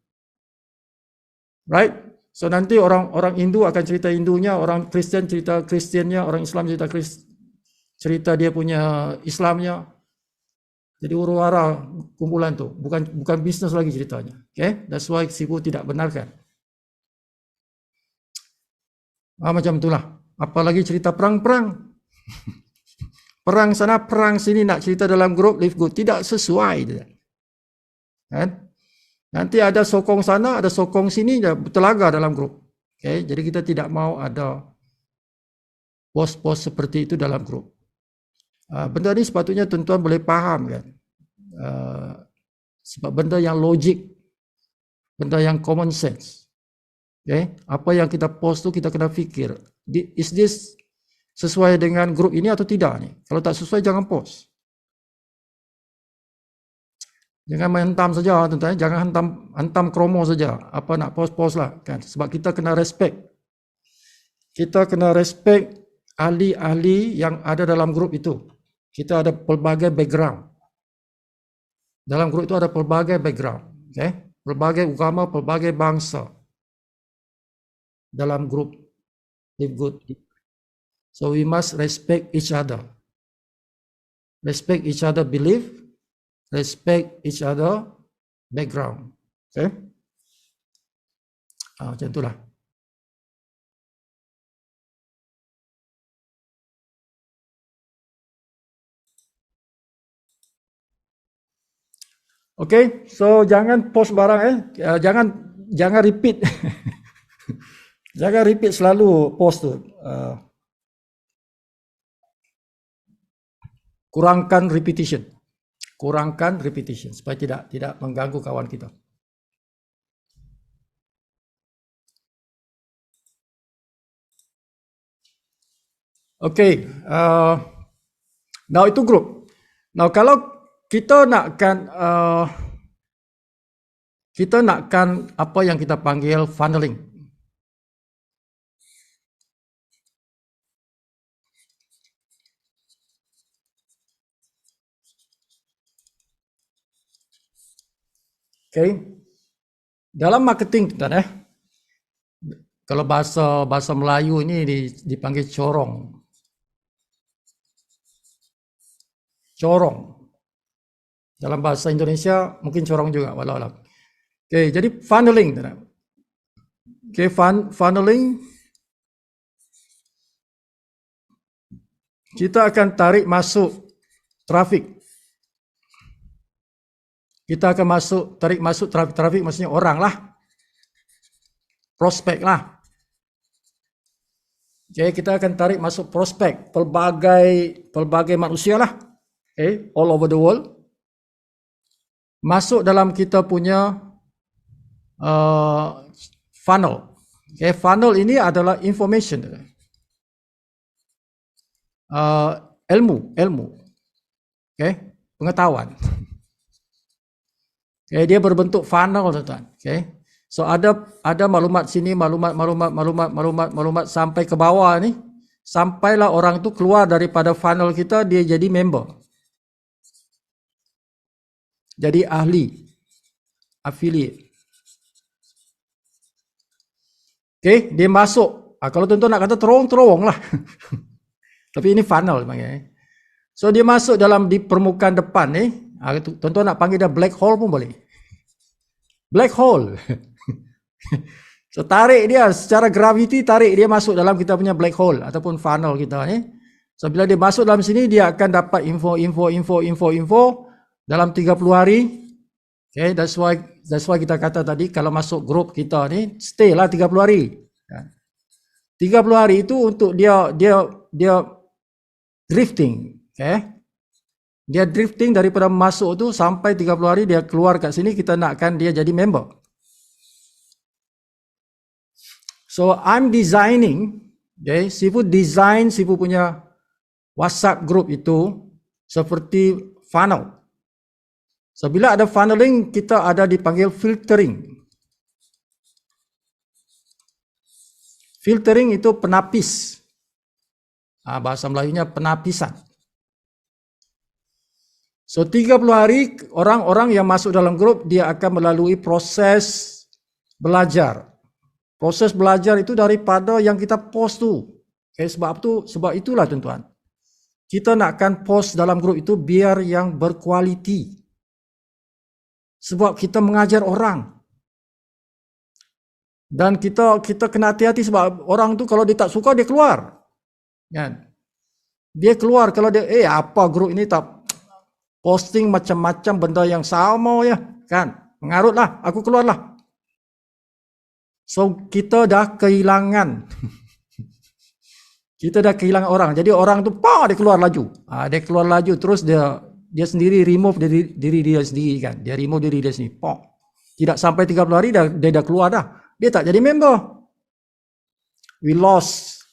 Right? So nanti orang Hindu akan cerita Hindunya, orang Kristian cerita Kristiannya, orang Islam cerita dia punya Islamnya. Jadi huru-hara kumpulan tu, bukan bisnes lagi ceritanya. Okay? That's why Sibu tidak benarkan. Macam itulah. Apalagi cerita perang-perang. Perang sana, perang sini, nak cerita dalam grup Live Good. Tidak sesuai. Kan? Nanti ada sokong sana, ada sokong sini, bertelaga dalam grup. Okay? Jadi kita tidak mau ada post-post seperti itu dalam grup. Benda ni sepatutnya tuan-tuan boleh faham kan. Sebab benda yang logik, benda yang common sense. Okay? Apa yang kita post tu kita kena fikir. Is this sesuai dengan grup ini atau tidak ni? Kalau tak sesuai jangan post. Jangan main hentam saja tuan-tuan, jangan hantam kromo saja. Apa nak post-post lah kan. Sebab kita kena respect. Kita kena respect ahli-ahli yang ada dalam grup itu. Kita ada pelbagai background. Dalam grup itu ada pelbagai background, okay? Pelbagai agama, pelbagai bangsa. Dalam grup Live Good. So we must respect each other. Respect each other belief, respect each other background. Okay? Macam itulah. Okay, so jangan post barang jangan repeat. Jangan repeat selalu post tu. Kurangkan repetition. Kurangkan repetition supaya tidak mengganggu kawan kita. Okay, now itu group. Now kalau kita nakkan apa yang kita panggil funneling. Okay, dalam marketing tuan kalau bahasa Melayu ini dipanggil corong. Corong. Dalam bahasa Indonesia mungkin corong juga, walau alam. Okay, jadi funneling. Okay, funneling. Kita akan tarik masuk trafik. Kita akan tarik masuk trafik maksudnya orang lah. Prospek lah. Okay, kita akan tarik masuk prospek pelbagai manusia lah. Okay, all over the world. Masuk dalam kita punya funnel. Okay, funnel ini adalah information. Ilmu. Okay, pengetahuan. Okay, dia berbentuk funnel tuan. Okay. So ada maklumat sini, maklumat sampai ke bawah ni, sampailah orang tu keluar daripada funnel kita, dia jadi member. Jadi ahli, affiliate. Okay, dia masuk. Kalau tuan-tuan nak kata terowong lah. Tapi ini funnel sebenarnya. So dia masuk di permukaan depan ni. Tuan-tuan nak panggil dia black hole pun boleh. Black hole. So tarik dia secara graviti, tarik dia masuk dalam kita punya black hole ataupun funnel kita ni. So bila dia masuk dalam sini, dia akan dapat info dalam 30 hari. Okay, that's why kita kata tadi kalau masuk grup kita ni, stay lah 30 hari. 30 hari itu untuk dia drifting. Okay. Dia drifting daripada masuk tu sampai 30 hari dia keluar kat sini, kita nakkan dia jadi member. So I'm designing, okay, Sifu punya WhatsApp group itu seperti funnel. So bila ada funneling, kita ada dipanggil filtering. Filtering itu penapis. Bahasa Melayunya penapisan. So 30 hari orang-orang yang masuk dalam grup, dia akan melalui proses belajar. Proses belajar itu daripada yang kita post tu. Okay, sebab itulah tuan-tuan. Kita nakkan post dalam grup itu biar yang berkualiti. Sebab kita mengajar orang. Dan kita kena hati-hati sebab orang tu kalau dia tak suka, dia keluar. Kan? Dia keluar kalau dia apa grup ini tak posting macam-macam benda yang sama ya, kan? Mengarutlah, aku keluarlah. So kita dah kehilangan. Kita dah kehilangan orang. Jadi orang tu dia keluar laju. Dia keluar laju terus dia sendiri remove diri dia sendiri kan. Dia remove diri dia sendiri. Tidak sampai 30 hari dia dah keluar dah. Dia tak jadi member. We lost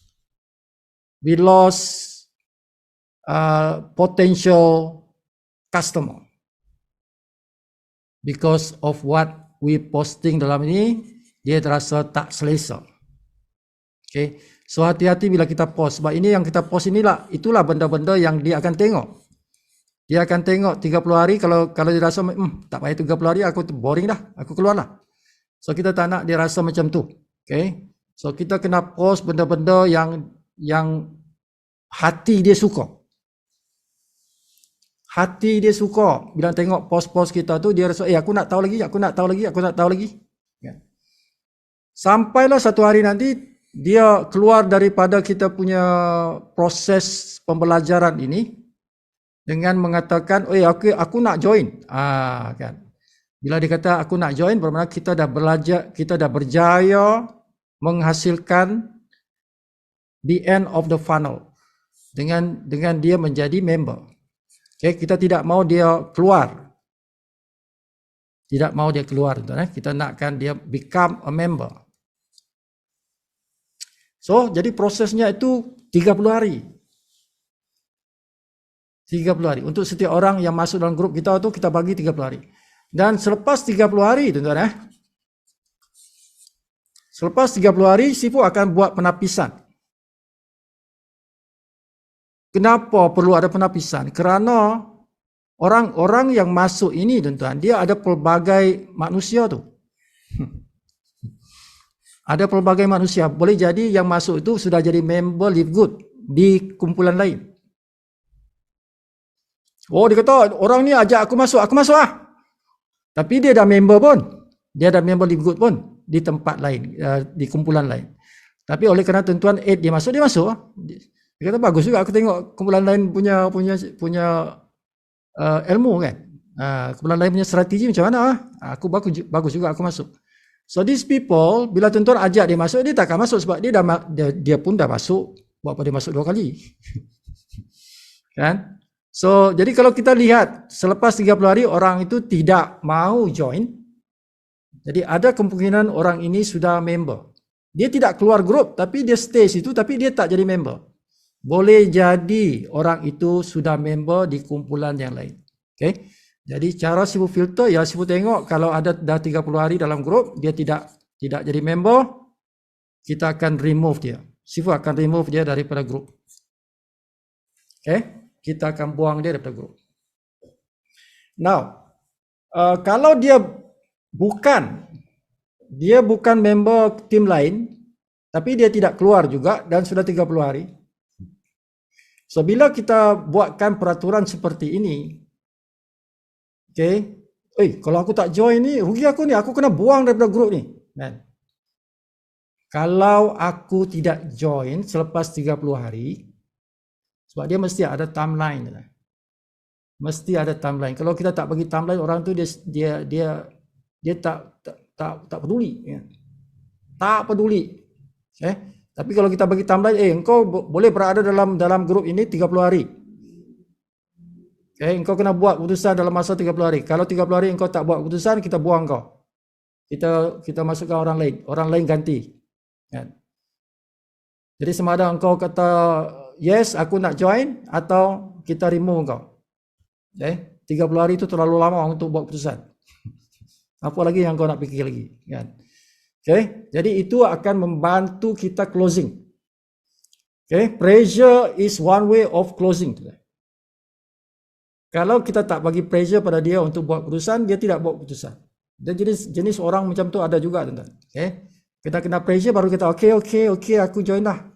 potential customer because of what we posting dalam ini. Dia terasa tak selesa. Okay, so hati-hati bila kita post. Sebab ini yang kita post itulah benda-benda yang dia akan tengok. Dia akan tengok 30 hari. Kalau dia rasa tak payah 30 hari, aku boring dah, aku keluar lah. So kita tak nak dia rasa macam tu. Okay, so kita kena post benda-benda yang hati dia suka. Hati dia suka. Bila tengok post-post kita tu, dia rasa aku nak tahu lagi. Yeah. Sampailah satu hari nanti dia keluar daripada kita punya proses pembelajaran ini dengan mengatakan, aku nak join. Kan. Bila dia kata aku nak join, bermakna kita dah belajar, kita dah berjaya menghasilkan the end of the funnel dengan dia menjadi member. Okay, kita tidak mau dia keluar. Tidak mau dia keluar. Kita nakkan dia become a member. So, jadi prosesnya itu 30 hari. 30 hari. Untuk setiap orang yang masuk dalam grup kita tu kita bagi 30 hari. Dan selepas 30 hari tuan-tuan selepas 30 hari Sifu akan buat penapisan. Kenapa perlu ada penapisan? Kerana orang-orang yang masuk ini tuan-tuan, dia ada pelbagai manusia tu. Ada pelbagai manusia. Boleh jadi yang masuk itu sudah jadi member Live Good di kumpulan lain. Oh, dia kata orang ni ajak aku masuk lah. Tapi dia dah member pun. Dia dah member Live Good pun di tempat lain, di kumpulan lain. Tapi oleh kerana tuan-tuan dia masuk. Dia kata bagus juga aku tengok kumpulan lain punya ilmu kan. Kumpulan lain punya strategi macam mana? Aku bagus juga aku masuk. So these people bila tuan-tuan ajak dia masuk, dia takkan masuk sebab dia pun dah masuk. Buat apa dia masuk 2 kali? Kan? So jadi kalau kita lihat selepas 30 hari orang itu tidak mau join. Jadi ada kemungkinan orang ini sudah member. Dia tidak keluar grup tapi dia stay situ tapi dia tak jadi member. Boleh jadi orang itu sudah member di kumpulan yang lain. Okay? Jadi cara Sifu filter ya Sifu tengok kalau ada dah 30 hari dalam grup dia tidak jadi member, kita akan remove dia. Sifu akan remove dia daripada grup. Okay? Kita akan buang dia daripada grup. Now, kalau dia bukan member tim lain tapi dia tidak keluar juga dan sudah 30 hari. So bila kita buatkan peraturan seperti ini, okay, kalau aku tak join ni, rugi aku ni, aku kena buang daripada grup ni. Kan? Kalau aku tidak join selepas 30 hari, sebab dia mesti ada timeline. Mesti ada timeline. Kalau kita tak bagi timeline, orang tu dia tak peduli. Ya. Tak peduli. Okay? Tapi kalau kita bagi timeline, engkau boleh berada dalam grup ini 30 hari. Okay, engkau kena buat keputusan dalam masa 30 hari. Kalau 30 hari engkau tak buat keputusan, kita buang kau. Kita masukkan orang lain ganti. Kan? Jadi sama ada engkau kata yes, aku nak join atau kita remove engkau. Okay? 30 hari itu terlalu lama untuk buat keputusan. Apa lagi yang kau nak fikir lagi? Kan? Okay, jadi itu akan membantu kita closing. Okay, pressure is one way of closing. Kalau kita tak bagi pressure pada dia untuk buat keputusan, dia tidak buat keputusan. Dan jenis orang macam tu ada juga, tuan-tuan. Okay, kita kena pressure baru kita okay, aku join lah.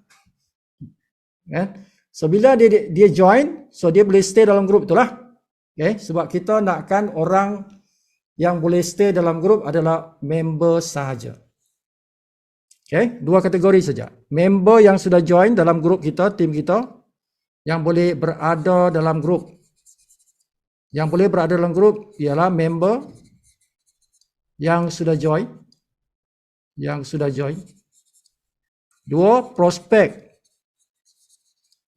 Okay? So bila dia join, so dia boleh stay dalam grup itulah. Okay, sebab kita nakkan orang yang boleh stay dalam grup adalah member sahaja. Okay, 2 kategori saja. Member yang sudah join dalam grup kita, tim kita, yang boleh berada dalam grup. Yang boleh berada dalam grup ialah member yang sudah join. Yang sudah join. 2, prospek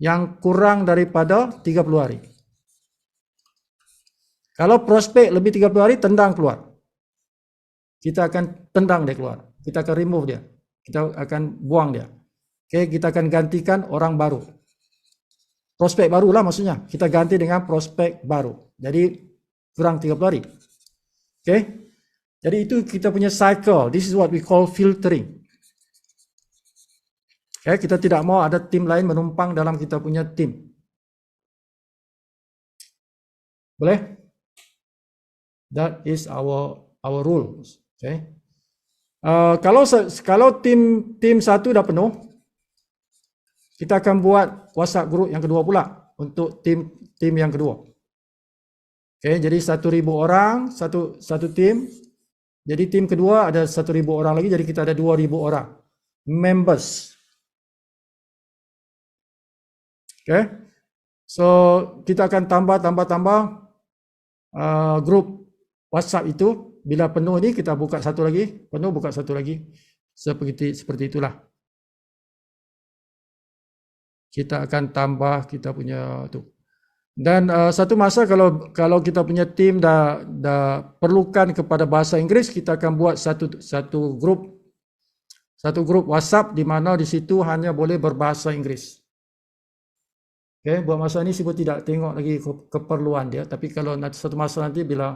yang kurang daripada 30 hari. Kalau prospek lebih 30 hari, tendang keluar. Kita akan tendang dia keluar. Kita akan remove dia. Kita akan buang dia. Okay, kita akan gantikan orang baru. Prospek baru lah maksudnya. Kita ganti dengan prospek baru. Jadi kurang 30 hari. Okay. Jadi itu kita punya cycle. This is what we call filtering. Okay, kita tidak mau ada tim lain menumpang dalam kita punya tim. Boleh? That is our rules. Okay. Kalau tim satu dah penuh, kita akan buat WhatsApp group yang kedua pula untuk tim yang kedua. Okay, jadi 1,000 orang satu tim. Jadi tim kedua ada 1,000 orang lagi, jadi kita ada 2,000 orang members. Okay, so kita akan tambah grup WhatsApp itu. Bila penuh ni kita buka satu lagi, penuh buka satu lagi. Seperti itulah. Kita akan tambah kita punya tu. Dan satu masa kalau kita punya tim dah perlukan kepada bahasa Inggeris, kita akan buat satu grup WhatsApp di mana di situ hanya boleh berbahasa Inggeris. Okay, buat masa ni Sibu tidak tengok lagi keperluan dia, tapi kalau satu masa nanti bila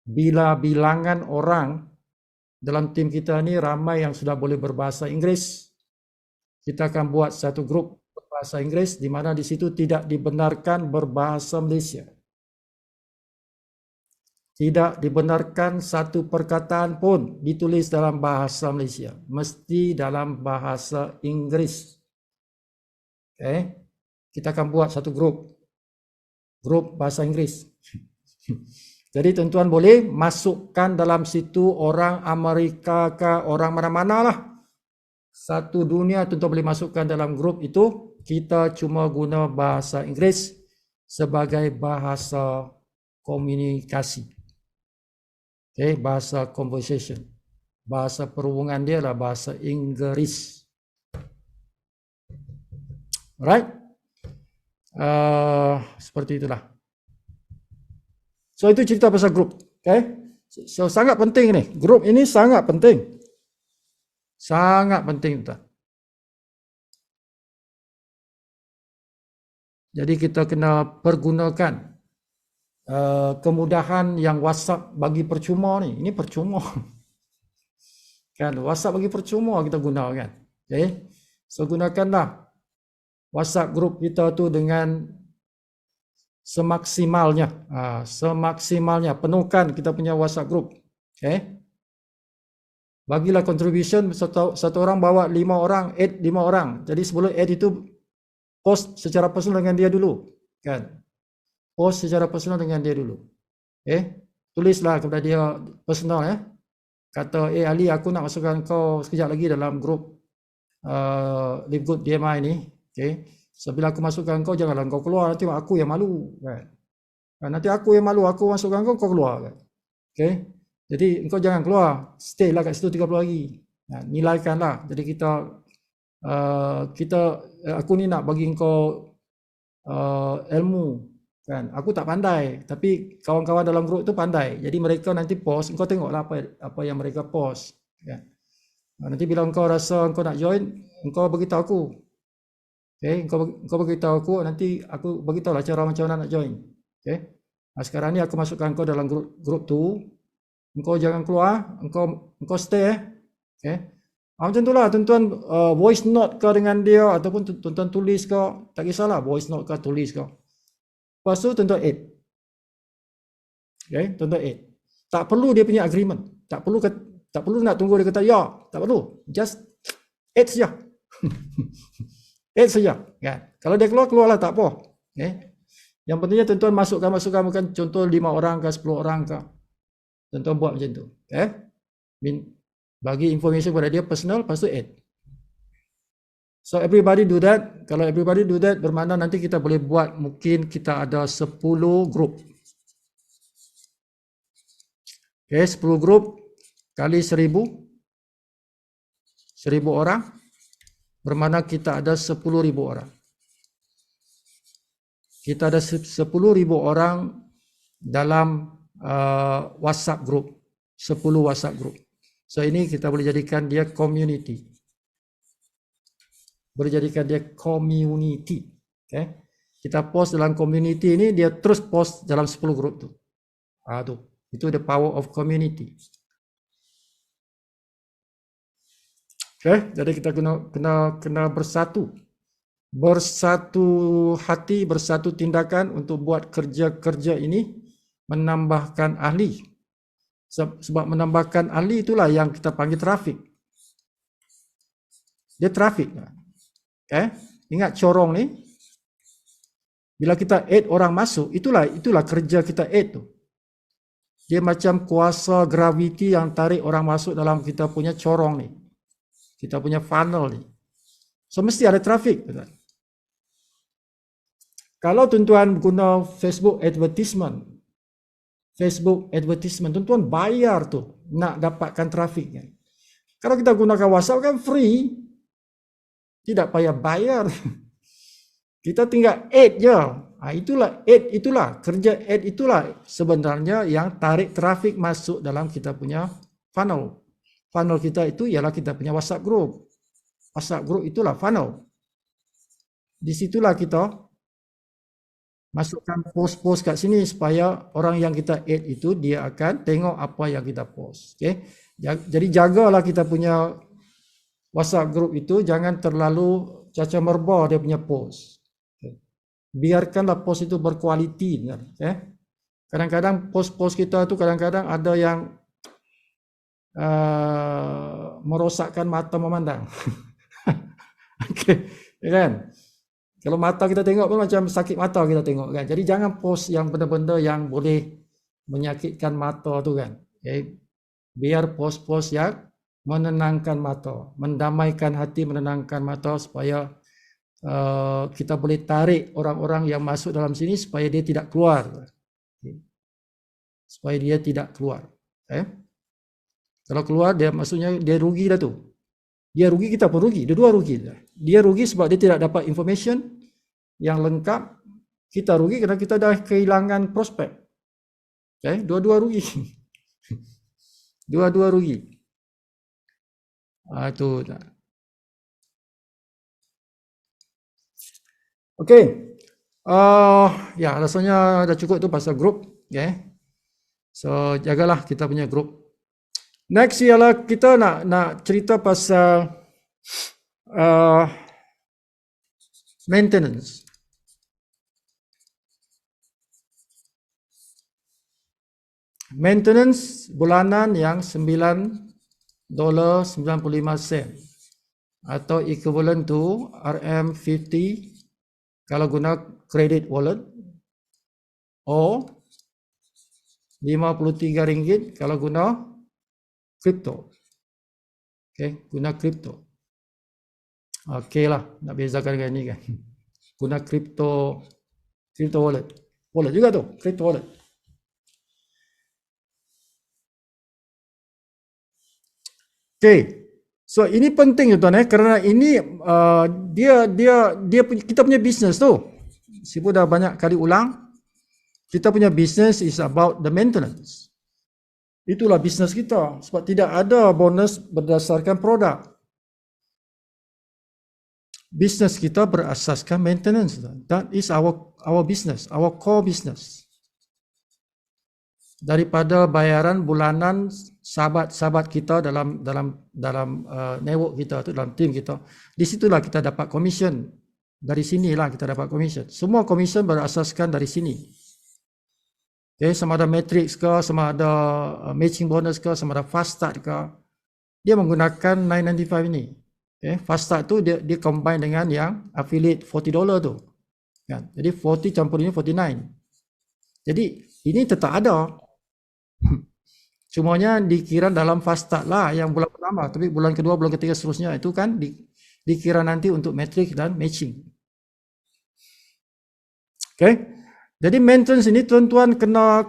bilangan orang dalam tim kita ni ramai yang sudah boleh berbahasa Inggeris, kita akan buat satu grup berbahasa Inggeris di mana di situ tidak dibenarkan berbahasa Malaysia. Tidak dibenarkan satu perkataan pun ditulis dalam bahasa Malaysia, mesti dalam bahasa Inggeris. Okay, kita akan buat satu grup bahasa Inggeris. Jadi tuan-tuan boleh masukkan dalam situ orang Amerika ke orang mana-mana lah. Satu dunia tuan-tuan boleh masukkan dalam grup itu. Kita cuma guna bahasa Inggeris sebagai bahasa komunikasi. Okay, bahasa conversation. Bahasa perhubungan dia lah bahasa Inggeris. Alright? Seperti itulah. So itu cerita pasal grup. Okay? So sangat penting ni. Grup ini sangat penting. Sangat penting tuan. Jadi kita kena pergunakan kemudahan yang WhatsApp bagi percuma ni. Ini percuma. Kan WhatsApp bagi percuma kita gunakan. Okay? So gunakanlah WhatsApp grup kita tu dengan semaksimalnya. Semaksimalnya penuhkan kita punya WhatsApp group. Okay? Bagilah contribution, satu orang bawa 5 orang, add 5 orang. Jadi sebelum add itu post secara personal dengan dia dulu, kan? Post secara personal dengan dia dulu. Tulislah kepada dia personal Kata Ali, aku nak masukkan kau sekejap lagi dalam grup Live Good DMI ni. Okay? So, bila aku masukkan kau, janganlah kau keluar, nanti aku yang malu. Kan? Nanti aku yang malu, aku masukkan kau, kau keluar. Kan? Okay? Jadi, engkau jangan keluar. Stay lah kat situ 30 hari. Nilaikanlah. Jadi, aku ni nak bagi engkau ilmu. Kan? Aku tak pandai, tapi kawan-kawan dalam grup tu pandai. Jadi, mereka nanti post, engkau tengoklah apa yang mereka post. Kan? Nanti bila engkau rasa engkau nak join, engkau beritahu aku. Okay, kau beritahu aku, nanti aku beritahu lah cara macam mana nak join. Okay. Sekarang ni aku masukkan kau dalam grup tu. Engkau jangan keluar, engkau stay. Okay. Macam itulah tuan-tuan, voice note ke dengan dia ataupun tuan-tuan tulis ke, tak kisahlah voice note ke tulis ke. Lepas tu tuan-tuan add. Okay, tuan-tuan add. Tak perlu dia punya agreement. Tak perlu nak tunggu dia kata ya, tak perlu. Just add saja. Add saja, kan? Kalau dia keluarlah tak apa. Okay? Yang pentingnya tuan-tuan masukkan bukan contoh 5 orang ke 10 orang ke. Tuan-tuan buat macam tu. Okay? Bagi information kepada dia personal, lepas tu add. So everybody do that. Kalau everybody do that, bermakna nanti kita boleh buat, mungkin kita ada 10 grup. Okay, 10 grup kali 1000 orang. Bermakna kita ada 10,000 orang. Kita ada 10,000 orang dalam WhatsApp group. 10 WhatsApp group. So ini kita boleh jadikan dia community. Boleh jadikan dia community. Okay? Kita post dalam community ini, dia terus post dalam 10 group tu. Itu the power of community. Okay, jadi kita kena bersatu hati, bersatu tindakan untuk buat kerja-kerja ini, menambahkan ahli. Sebab menambahkan ahli itulah yang kita panggil trafik. Dia trafik. Okay, ingat corong ni, bila kita add orang masuk, itulah kerja kita add tu. Dia macam kuasa graviti yang tarik orang masuk dalam kita punya corong ni. Kita punya funnel ni. So mesti ada trafik. Kalau tuan-tuan guna Facebook advertisement, tuan-tuan bayar tu nak dapatkan trafik kan. Kalau kita gunakan WhatsApp kan free. Tidak payah bayar. Kita tinggal add je. Itulah kerja add itulah sebenarnya yang tarik trafik masuk dalam kita punya funnel. Funnel kita itu ialah kita punya WhatsApp group. WhatsApp group itulah funnel. Di situlah kita Masukkan post-post kat sini supaya orang yang kita add itu dia akan tengok apa yang kita post. Okay? Jadi jagalah kita punya WhatsApp group itu jangan terlalu caca merbah dia punya post. Okay? Biarkanlah post itu berkualiti. Okay? Kadang-kadang post-post kita tu kadang-kadang ada yang merosakkan mata memandang. Okay, kan? Kalau mata kita tengok pun macam sakit mata kita tengok kan. Jadi jangan post yang benda-benda yang boleh menyakitkan mata tu kan. Okay. Biar post-post yang menenangkan mata, mendamaikan hati, menenangkan mata supaya kita boleh tarik orang-orang yang masuk dalam sini supaya dia tidak keluar. Okay. Supaya dia tidak keluar. Okay. Kalau keluar dia maksudnya dia rugi dah tu. Dia rugi, kita pun rugi. Dua-dua rugi. Dia rugi sebab dia tidak dapat information yang lengkap. Kita rugi kerana kita dah kehilangan prospek. Okay? Dua-dua rugi. Dua-dua rugi. Itu. Okay. Ya, rasanya dah cukup tu pasal grup. Okay. So, jagalah kita punya grup. Next ialah kita nak cerita pasal maintenance. Maintenance bulanan yang $9.95 atau equivalent to RM50 kalau guna credit wallet or RM53 kalau guna crypto. Okay, guna crypto. Okay lah, nak bezakan dengan ni kan. Guna crypto wallet. Wallet juga tu, crypto wallet. Okay, so ini penting tuan kerana ini kita punya bisnes tu. Sipu dah banyak kali ulang. Kita punya bisnes is about the maintenance. Itulah bisnes kita sebab tidak ada bonus berdasarkan produk. Bisnes kita berasaskan maintenance. That is our business, our core business. Daripada bayaran bulanan sahabat-sahabat kita dalam network kita tu, dalam team kita, di situlah kita dapat commission. Dari sinilah kita dapat commission. Semua commission berasaskan dari sini. Okay, sama ada matrix ke, sama ada matching bonus ke, sama ada fast start ke, dia menggunakan 995 ini. Okay, fast start tu dia combine dengan yang affiliate $40 tu. Kan? Jadi 40 campur ini 49. Jadi ini tetap ada. Cumanya dikira dalam fast start lah yang bulan pertama, tapi bulan kedua, bulan ketiga seterusnya itu kan dikira nanti untuk matrix dan matching. Okay. Jadi maintenance ini tuan-tuan kena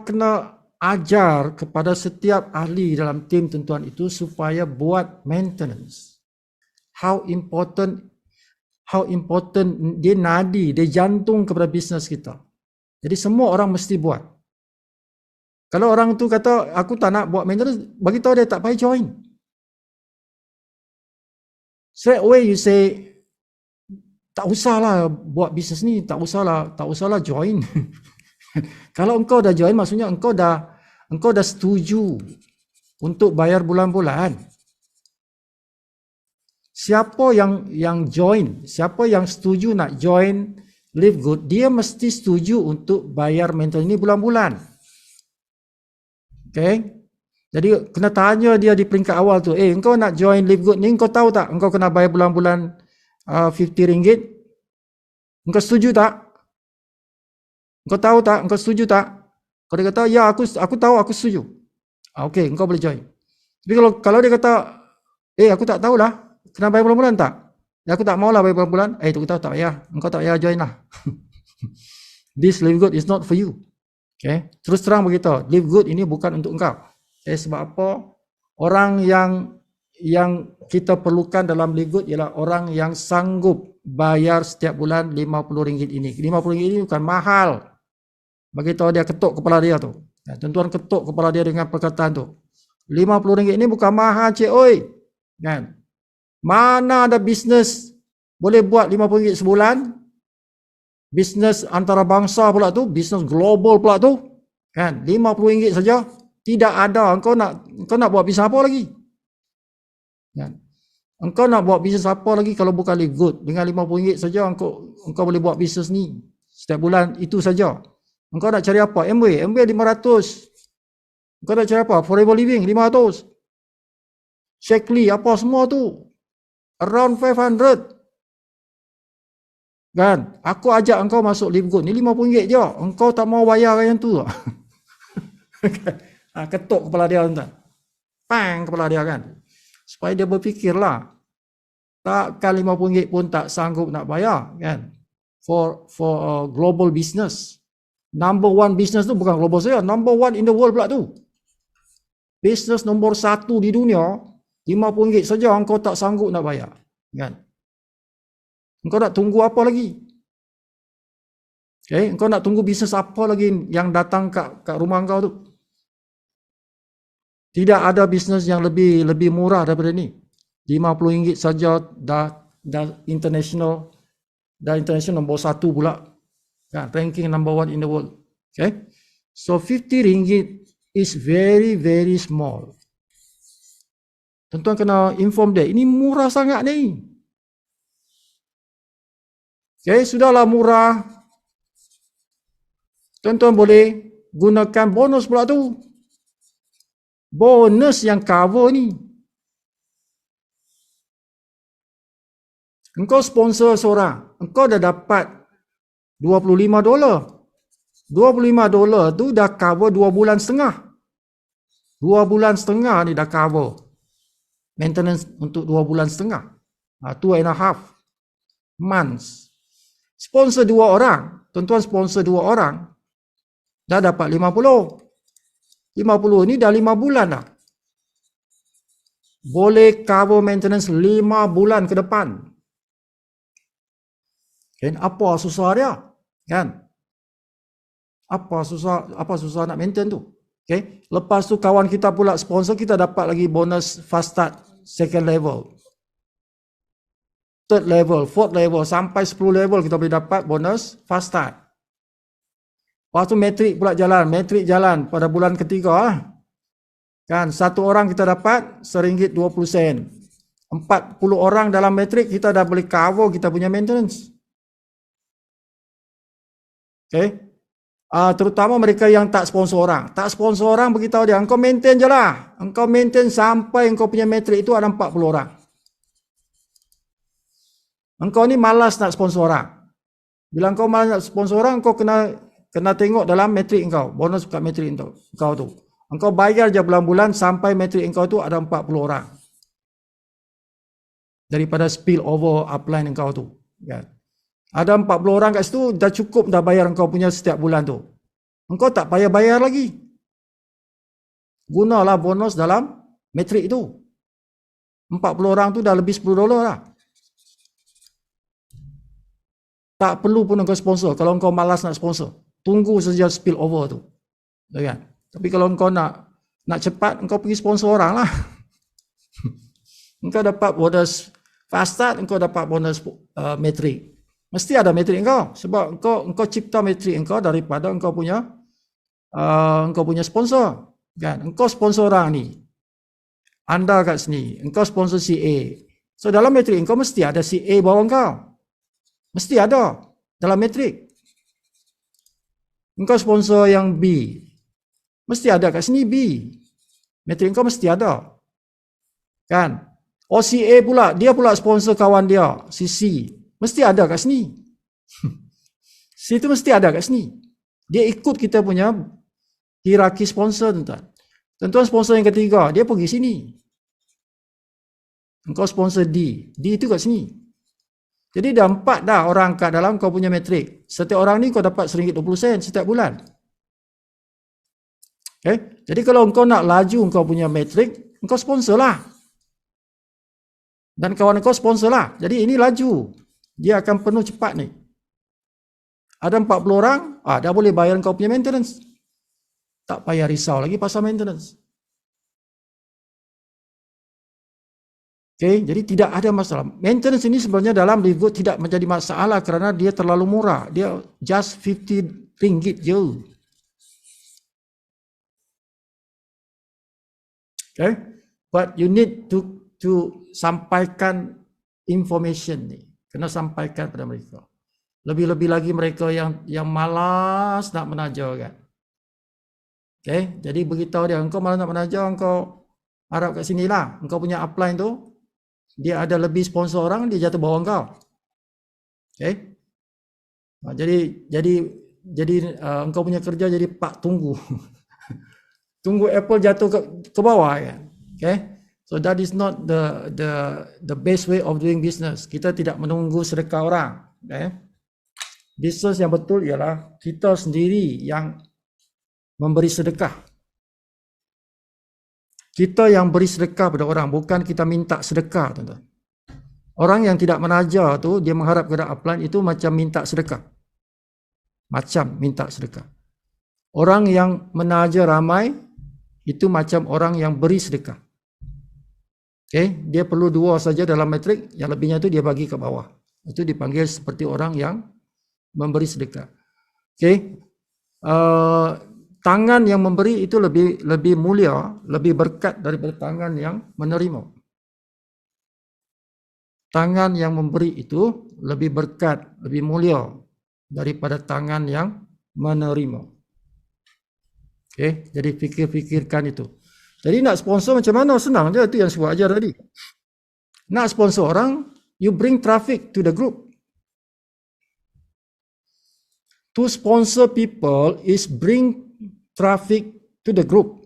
ajar kepada setiap ahli dalam tim tuan-tuan itu supaya buat maintenance. How important dia nadi, dia jantung kepada bisnes kita. Jadi semua orang mesti buat. Kalau orang tu kata aku tak nak buat maintenance, bagi tahu dia tak payah join. Straight away you say tak usahlah buat bisnes ni, tak usahlah join. Kalau engkau dah join, maksudnya engkau dah setuju untuk bayar bulan-bulan. Siapa yang join, siapa yang setuju nak join Live Good, dia mesti setuju untuk bayar maintenance ni bulan-bulan. Okay? Jadi kena tanya dia di peringkat awal tu, engkau nak join Live Good ni, engkau tahu tak engkau kena bayar bulan-bulan RM50? Engkau setuju tak? Engkau tahu tak? Engkau setuju tak? Kalau dia kata, ya aku tahu, aku setuju. Okey, engkau boleh join. Tapi kalau dia kata, aku tak tahulah, kena bayar bulan-bulan tak? Ya, aku tak maulah bayar bulan-bulan. Tu kita tak payah. Engkau tak payah join lah. This Live Good is not for you. Okay? Terus terang begitu. Live Good ini bukan untuk engkau. Sebab apa? Orang yang kita perlukan dalam Live Good ialah orang yang sanggup bayar setiap bulan RM50 ini. RM50 ini bukan mahal. Bagi tahu dia, ketuk kepala dia tu. Tuan-tuan ketuk kepala dia dengan perkataan tu. RM50 ini bukan mahal, cik oi. Kan? Mana ada bisnes boleh buat RM50 sebulan? Bisnes antarabangsa pula tu, bisnes global pula tu, kan, RM50 saja. Tidak ada, engkau nak buat bisnes apa lagi? Kan? Engkau nak buat bisnes apa lagi kalau bukan live good? Dengan RM50 saja engkau boleh buat bisnes ni setiap bulan, itu saja. Engkau nak cari apa? Amway 500. Engkau nak cari apa? Forever Living 500. Shaklee apa semua tu around 500. Kan? Aku ajak engkau masuk live good ni RM50 je. Engkau tak mau bayar yang tu. Ketuk kepala dia tuan. Pang kepala dia kan. Supaya dia berfikirlah. Takkan RM50 pun tak sanggup nak bayar kan. For global business. Number one business tu bukan global saja, number one in the world pula tu. Business nombor 1 di dunia, RM50 saja engkau tak sanggup nak bayar. Kan? Engkau nak tunggu apa lagi? Okay? Engkau nak tunggu bisnes apa lagi yang datang kat rumah engkau tu? Tidak ada bisnes yang lebih murah daripada ni. RM50 saja dah international nombor 1 pula. Kan? Ranking number 1 in the world. Okay? So RM50 is very very small. Tuan-tuan kena inform dia, ini murah sangat ni. Okay, sudahlah murah. Tuan-tuan boleh gunakan bonus pula tu. Bonus yang cover ni. Engkau sponsor seorang, engkau dah dapat $25. $25 tu dah cover 2 bulan setengah. 2 bulan setengah ni dah cover. Maintenance untuk 2 bulan setengah. 2.5 months. Sponsor 2 orang. Tuan-tuan sponsor 2 orang. Dah dapat 50. 50 ni dah 5 bulan dah. Boleh cover maintenance 5 bulan ke depan. Kan apa susah dia? Kan? Apa susah nak maintain tu? Okay. Lepas tu kawan kita pula sponsor, kita dapat lagi bonus fast start second level. Third level, fourth level, sampai 10 level kita boleh dapat bonus fast start. Lepas tu metrik pula jalan. Metrik jalan pada bulan ketiga. Kan, 1 orang kita dapat RM1.20. 40 orang dalam metrik kita dah boleh cover kita punya maintenance. Okay. Terutama mereka yang tak sponsor orang. Tak sponsor orang, beritahu dia, engkau maintain je lah. Engkau maintain sampai engkau punya metrik itu ada 40 orang. Engkau ni malas nak sponsor orang. Bila engkau malas nak sponsor orang, engkau kena tengok dalam metrik engkau. Bonus kat metrik engkau tu. Engkau bayar je bulan-bulan sampai metrik engkau tu ada 40 orang. Daripada spill over upline engkau tu. Kan? Ada 40 orang kat situ, dah cukup dah bayar engkau punya setiap bulan tu. Engkau tak payah bayar lagi. Gunalah bonus dalam metrik itu. 40 orang tu dah lebih $10 lah. Tak perlu pun engkau sponsor. Kalau engkau malas nak sponsor, tunggu saja spill over tu. Kan? Tapi kalau engkau nak cepat, engkau pergi sponsor orang lah. Engkau dapat bonus fast start, engkau dapat bonus metrik. Mesti ada metrik engkau, sebab engkau cipta metrik engkau daripada engkau punya sponsor. Kan? Engkau sponsor orang ni. Anda kat sini, engkau sponsor si A. So dalam metrik engkau mesti ada si A bawah engkau. Mesti ada dalam metrik. Engkau sponsor yang B. Mesti ada kat sini B. Metrik engkau mesti ada. Kan? Si A pula, dia pula sponsor kawan dia, si C. Mesti ada kat sini. Situ mesti ada kat sini. Dia ikut kita punya hierarki sponsor, tuan-tuan. Tuan-tuan sponsor yang ketiga, dia pergi sini. Engkau sponsor D. D itu kat sini. Jadi dah 4 dah orang kat dalam kau punya metrik. Setiap orang ni kau dapat RM1.20 setiap bulan. Okay? Jadi kalau engkau nak laju engkau punya metrik, engkau sponsor lah. Dan kawan engkau sponsor lah. Jadi ini laju. Dia akan penuh cepat ni. Ada 40 orang, dah boleh bayar kau punya maintenance. Tak payah risau lagi pasal maintenance. Okay, jadi tidak ada masalah. Maintenance ini sebenarnya dalam Livegood tidak menjadi masalah kerana dia terlalu murah. Dia just 50 ringgit je. Okay, but you need to sampaikan information ni. Kena sampaikan pada mereka. Lebih-lebih lagi mereka yang malas nak menaja kan. Okay, jadi beritahu dia, engkau malas nak menaja, engkau harap kat sini lah. Engkau punya upline tu, dia ada lebih sponsor orang, dia jatuh bawah engkau. Okay. Jadi engkau punya kerja jadi pak tunggu. Tunggu Apple jatuh ke bawah kan. Okay. So that is not the best way of doing business. Kita tidak menunggu sedekah orang. Okay. Bisnes yang betul ialah kita sendiri yang memberi sedekah. Kita yang beri sedekah pada orang, bukan kita minta sedekah, tuan-tuan. Orang yang tidak menaja tu, dia mengharap kepada upline itu macam minta sedekah. Macam minta sedekah. Orang yang menaja ramai, itu macam orang yang beri sedekah. Okay? Dia perlu 2 saja dalam metrik, yang lebihnya tu dia bagi ke bawah. Itu dipanggil seperti orang yang memberi sedekah. Okay? Tangan yang memberi itu lebih mulia, lebih berkat daripada tangan yang menerima. Tangan yang memberi itu lebih berkat, lebih mulia daripada tangan yang menerima. Okay, jadi fikirkan itu. Jadi nak sponsor macam mana? Senang je, itu yang saya ajar tadi. Nak sponsor orang, you bring traffic to the group. To sponsor people is bring traffic to the group,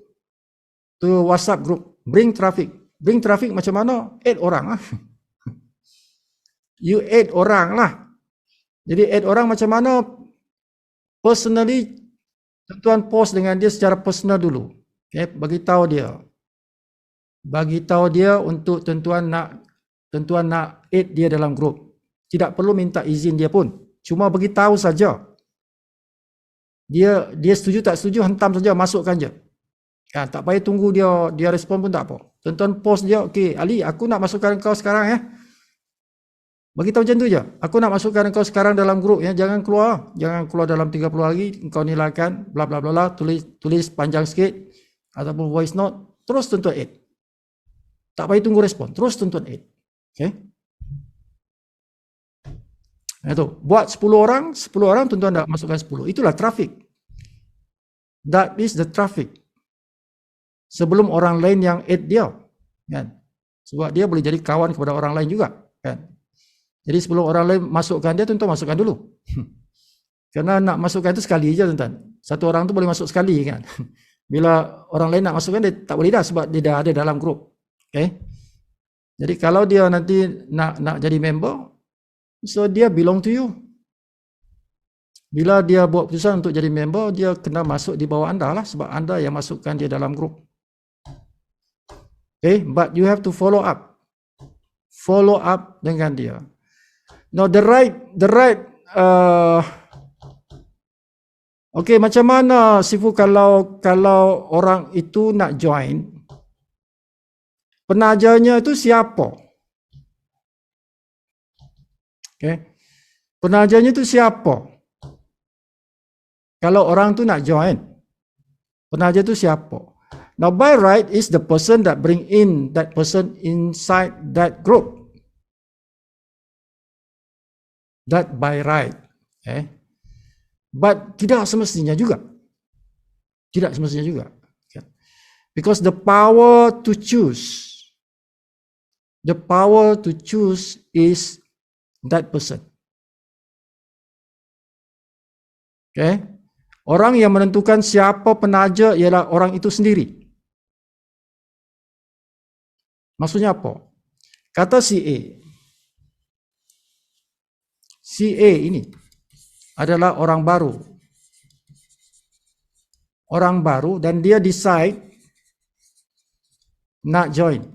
to WhatsApp group. Bring traffic. Bring traffic macam mana? 8 orang lah. You 8 orang lah. Jadi 8 orang macam mana? Personally, tuan post dengan dia secara personal dulu. Okay, bagi tahu dia untuk tuan nak add dia dalam group. Tidak perlu minta izin dia pun. Cuma bagi tahu saja. Dia setuju tak setuju, hentam saja, masukkan je. Kan, tak payah tunggu dia respon pun tak apa. Tuan-tuan post dia, okey Ali, aku nak masukkan kau sekarang ya. Bagi tahu macam tu je. Aku nak masukkan kau sekarang dalam grup ya, jangan keluar dalam 30 hari, kau nilaikan bla bla bla, tulis panjang sikit ataupun voice note, terus tuan-tuan add. Tak payah tunggu respon, terus tuan-tuan add. Okey. Itu, buat 10 orang tuan-tuan dah masukkan 10. Itulah traffic. That is the traffic. Sebelum orang lain yang add dia, kan? Sebab dia boleh jadi kawan kepada orang lain juga, kan? Jadi sebelum orang lain masukkan dia, tuan-tuan masukkan dulu. Karena nak masukkan itu sekali aja, tuan-tuan. Satu orang tu boleh masuk sekali, kan? Bila orang lain nak masukkan, dia tak boleh dah sebab dia dah ada dalam grup. Okay? Jadi kalau dia nanti nak jadi member, so dia belong to you. Bila dia buat keputusan untuk jadi member, dia kena masuk di bawah anda lah, sebab anda yang masukkan dia dalam grup. Okay, but you have to follow up dengan dia. Now the right okay, macam mana Sifu kalau orang itu nak join, penajanya itu siapa? Okay. Penajanya itu siapa? Kalau orang tu nak join, penaja itu siapa? Now by right is the person that bring in that person inside that group. That by right. Okay. But tidak semestinya juga. Tidak semestinya juga. Okay. Because the power to choose is that person. Okay. Orang yang menentukan siapa penaja ialah orang itu sendiri. Maksudnya apa? Kata si A. Si A ini adalah orang baru. Orang baru dan dia decide nak join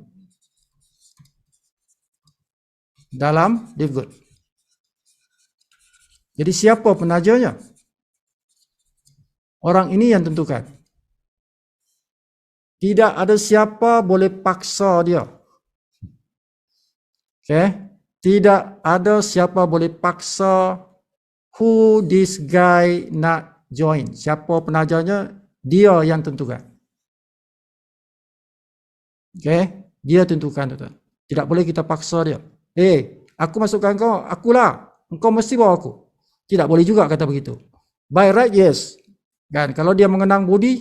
dalam Livegood. Jadi siapa penajanya? Orang ini yang tentukan. Tidak ada siapa boleh paksa dia. Okay? Tidak ada siapa boleh paksa who this guy nak join. Siapa penajarnya, dia yang tentukan. Okay? Dia tentukan, tuan. Tidak boleh kita paksa dia. Aku masukkan kau, akulah. Engkau mesti bawa aku. Tidak boleh juga kata begitu. By right, yes. Kan, kalau dia mengenang budi,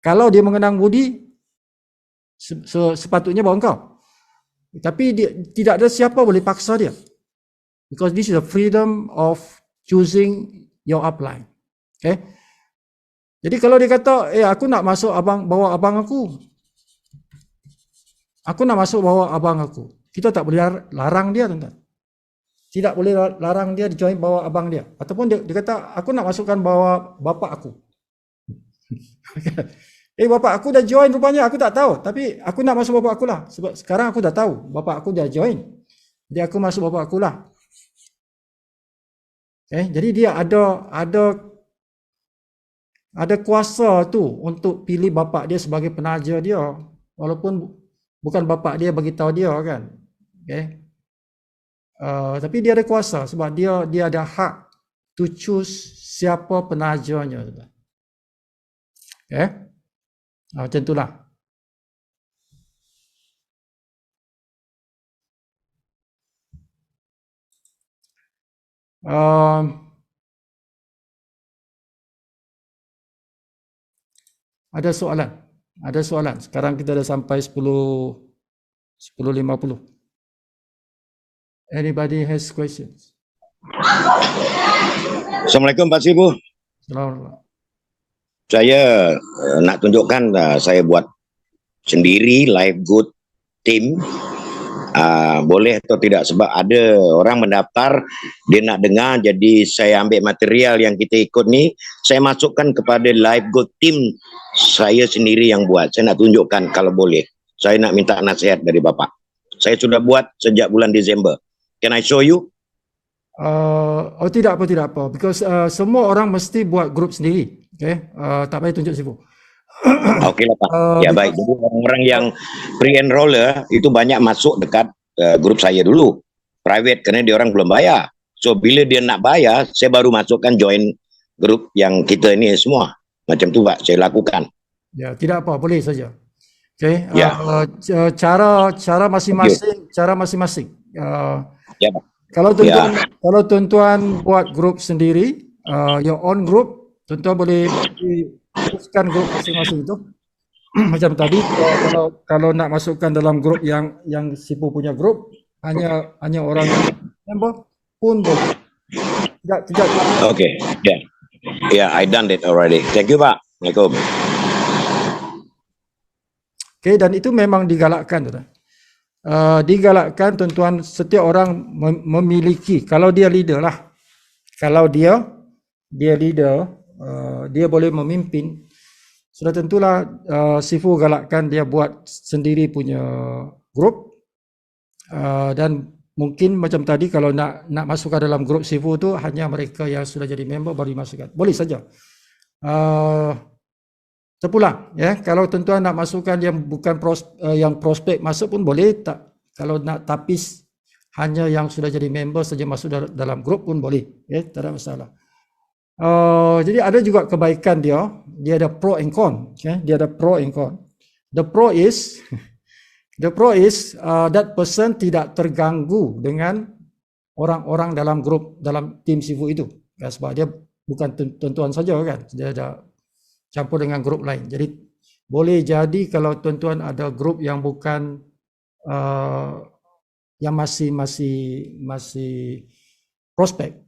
kalau dia mengenang budi, sepatutnya bawa engkau. Tapi tidak ada siapa boleh paksa dia. Because this is a freedom of choosing your upline. Okay? Jadi kalau dia kata, aku nak masuk bawa abang aku. Aku nak masuk bawa abang aku. Kita tak boleh larang dia, tuan-tuan. Tidak boleh larang dia join bawa abang dia. Ataupun dia kata, aku nak masukkan bawa bapa aku. Bapa aku dah join rupanya, aku tak tahu. Tapi aku nak masuk bapa aku lah. Sebab sekarang aku dah tahu, bapa aku dah join. Jadi aku masuk bapa aku lah. Jadi dia ada kuasa tu untuk pilih bapa dia sebagai penaja dia. Walaupun bukan bapa dia bagi tahu dia kan. Tapi dia ada kuasa sebab dia ada hak to choose siapa penajanya. Macam itulah. Ada soalan. Sekarang kita dah sampai 10.50. Anybody has questions?
Assalamualaikum Pak Sibu.
Assalamualaikum.
Saya nak tunjukkan saya buat sendiri live good team. Boleh atau tidak, sebab ada orang mendaftar dia nak dengar, jadi saya ambil material yang kita ikut ni, saya masukkan kepada live good team saya sendiri yang buat. Saya nak tunjukkan kalau boleh. Saya nak minta nasihat dari Bapak. Saya sudah buat sejak bulan Disember. Can I show you?
Tidak apa. Because semua orang mesti buat grup sendiri. Tak payah tunjuk Sifu.
Okey lah Pak. Baik. Jadi orang-orang yang pre-enroller itu banyak masuk dekat grup saya dulu. Private, kerana dia orang belum bayar. So bila dia nak bayar, saya baru masukkan join grup yang kita ini semua. Macam tu Pak, saya lakukan.
Ya, tidak apa, boleh saja. Cara masing-masing.
Ya Pak.
Kalau tuan-tuan buat grup sendiri, your own group, tuan-tuan boleh teruskan grup masing-masing itu. Macam tadi, kalau nak masukkan dalam grup yang Sipu punya grup, hanya orang member pun boleh. Tidak.
Okay, I done it already. Thank you Pak. Assalamualaikum.
Dan itu memang digalakkan, tuan. Digalakkan tuan-tuan, setiap orang memiliki, kalau dia leader lah, kalau dia leader, dia boleh memimpin, sudah tentulah Sifu galakkan dia buat sendiri punya grup. Dan mungkin macam tadi, kalau nak masukkan dalam grup Sifu tu hanya mereka yang sudah jadi member baru dimasukkan, boleh saja. Terpulang, kalau tuan-tuan nak masukkan yang bukan yang prospek masuk pun boleh. Tak, kalau nak tapis hanya yang sudah jadi member saja masuk dalam grup pun boleh, tak ada masalah. Jadi ada juga kebaikan dia ada pro and con. Dia ada pro and con. The pro is that person tidak terganggu dengan orang-orang dalam grup, dalam tim Sifu itu, sebab dia bukan tuan-tuan saja kan, dia ada campur dengan grup lain. Jadi boleh jadi kalau tuan-tuan ada grup yang bukan yang masih prospek,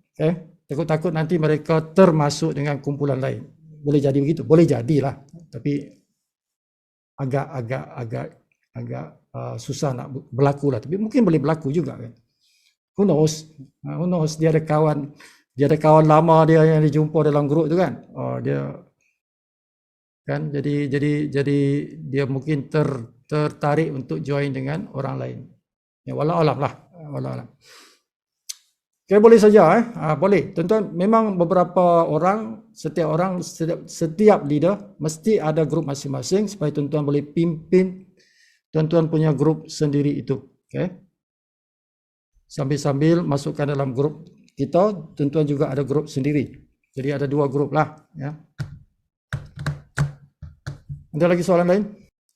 takut-takut nanti mereka termasuk dengan kumpulan lain. Boleh jadi begitu, boleh jadilah, tapi agak susah nak berlaku lah. Tapi mungkin boleh berlaku juga kan. Who knows? Dia ada kawan lama dia yang dijumpa dalam grup tu kan. Dia kan, jadi dia mungkin tertarik untuk join dengan orang lain. Wallahu alam lah. Boleh saja, boleh. Tuan-tuan, memang beberapa orang, setiap leader mesti ada grup masing-masing supaya tuan-tuan boleh pimpin tuan-tuan punya grup sendiri itu. sambil-sambil masukkan dalam grup kita. Tuan-tuan juga ada grup sendiri. Jadi ada 2 grup lah. Ya. Ada lagi soalan lain?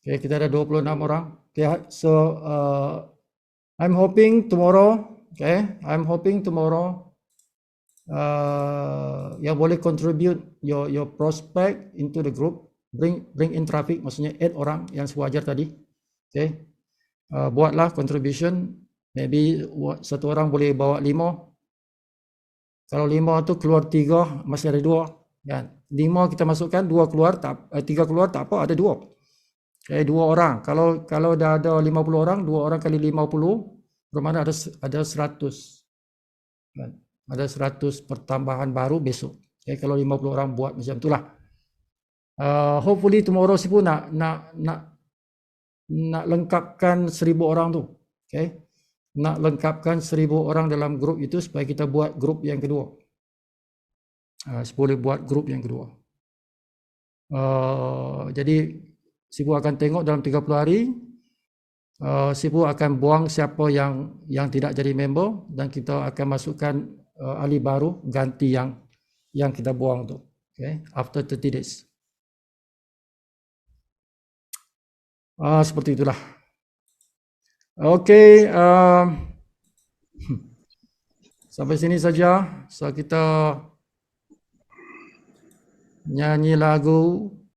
Okay, kita ada 26 orang. Okay, so I'm hoping tomorrow, yang boleh contribute your prospect into the group, bring in traffic, maksudnya add orang yang sewajar tadi. Okay, buatlah contribution. Maybe satu orang boleh bawa 5. Kalau 5 tu keluar 3, masih ada 2. Kan? 5 kita masukkan, 2 keluar, 3 keluar tak apa, ada 2. Okay, 2 orang. Kalau dah ada 50 orang, 2 orang kali 50, bermakna ada 100. Kan? Ada 100 pertambahan baru besok. Okay, kalau 50 orang buat macam itulah. Hopefully tomorrow si pun nak lengkapkan 1000 orang tu. Okay? Nak lengkapkan 1000 orang dalam grup itu supaya kita buat grup yang kedua. Boleh buat grup yang kedua. Jadi Sibu akan tengok dalam 30 hari. Sibu akan buang siapa yang tidak jadi member dan kita akan masukkan ahli baru ganti yang kita buang tu. Okay? After 30 days. Seperti itulah. Okey, sampai sini saja. So kita nyanyi lagu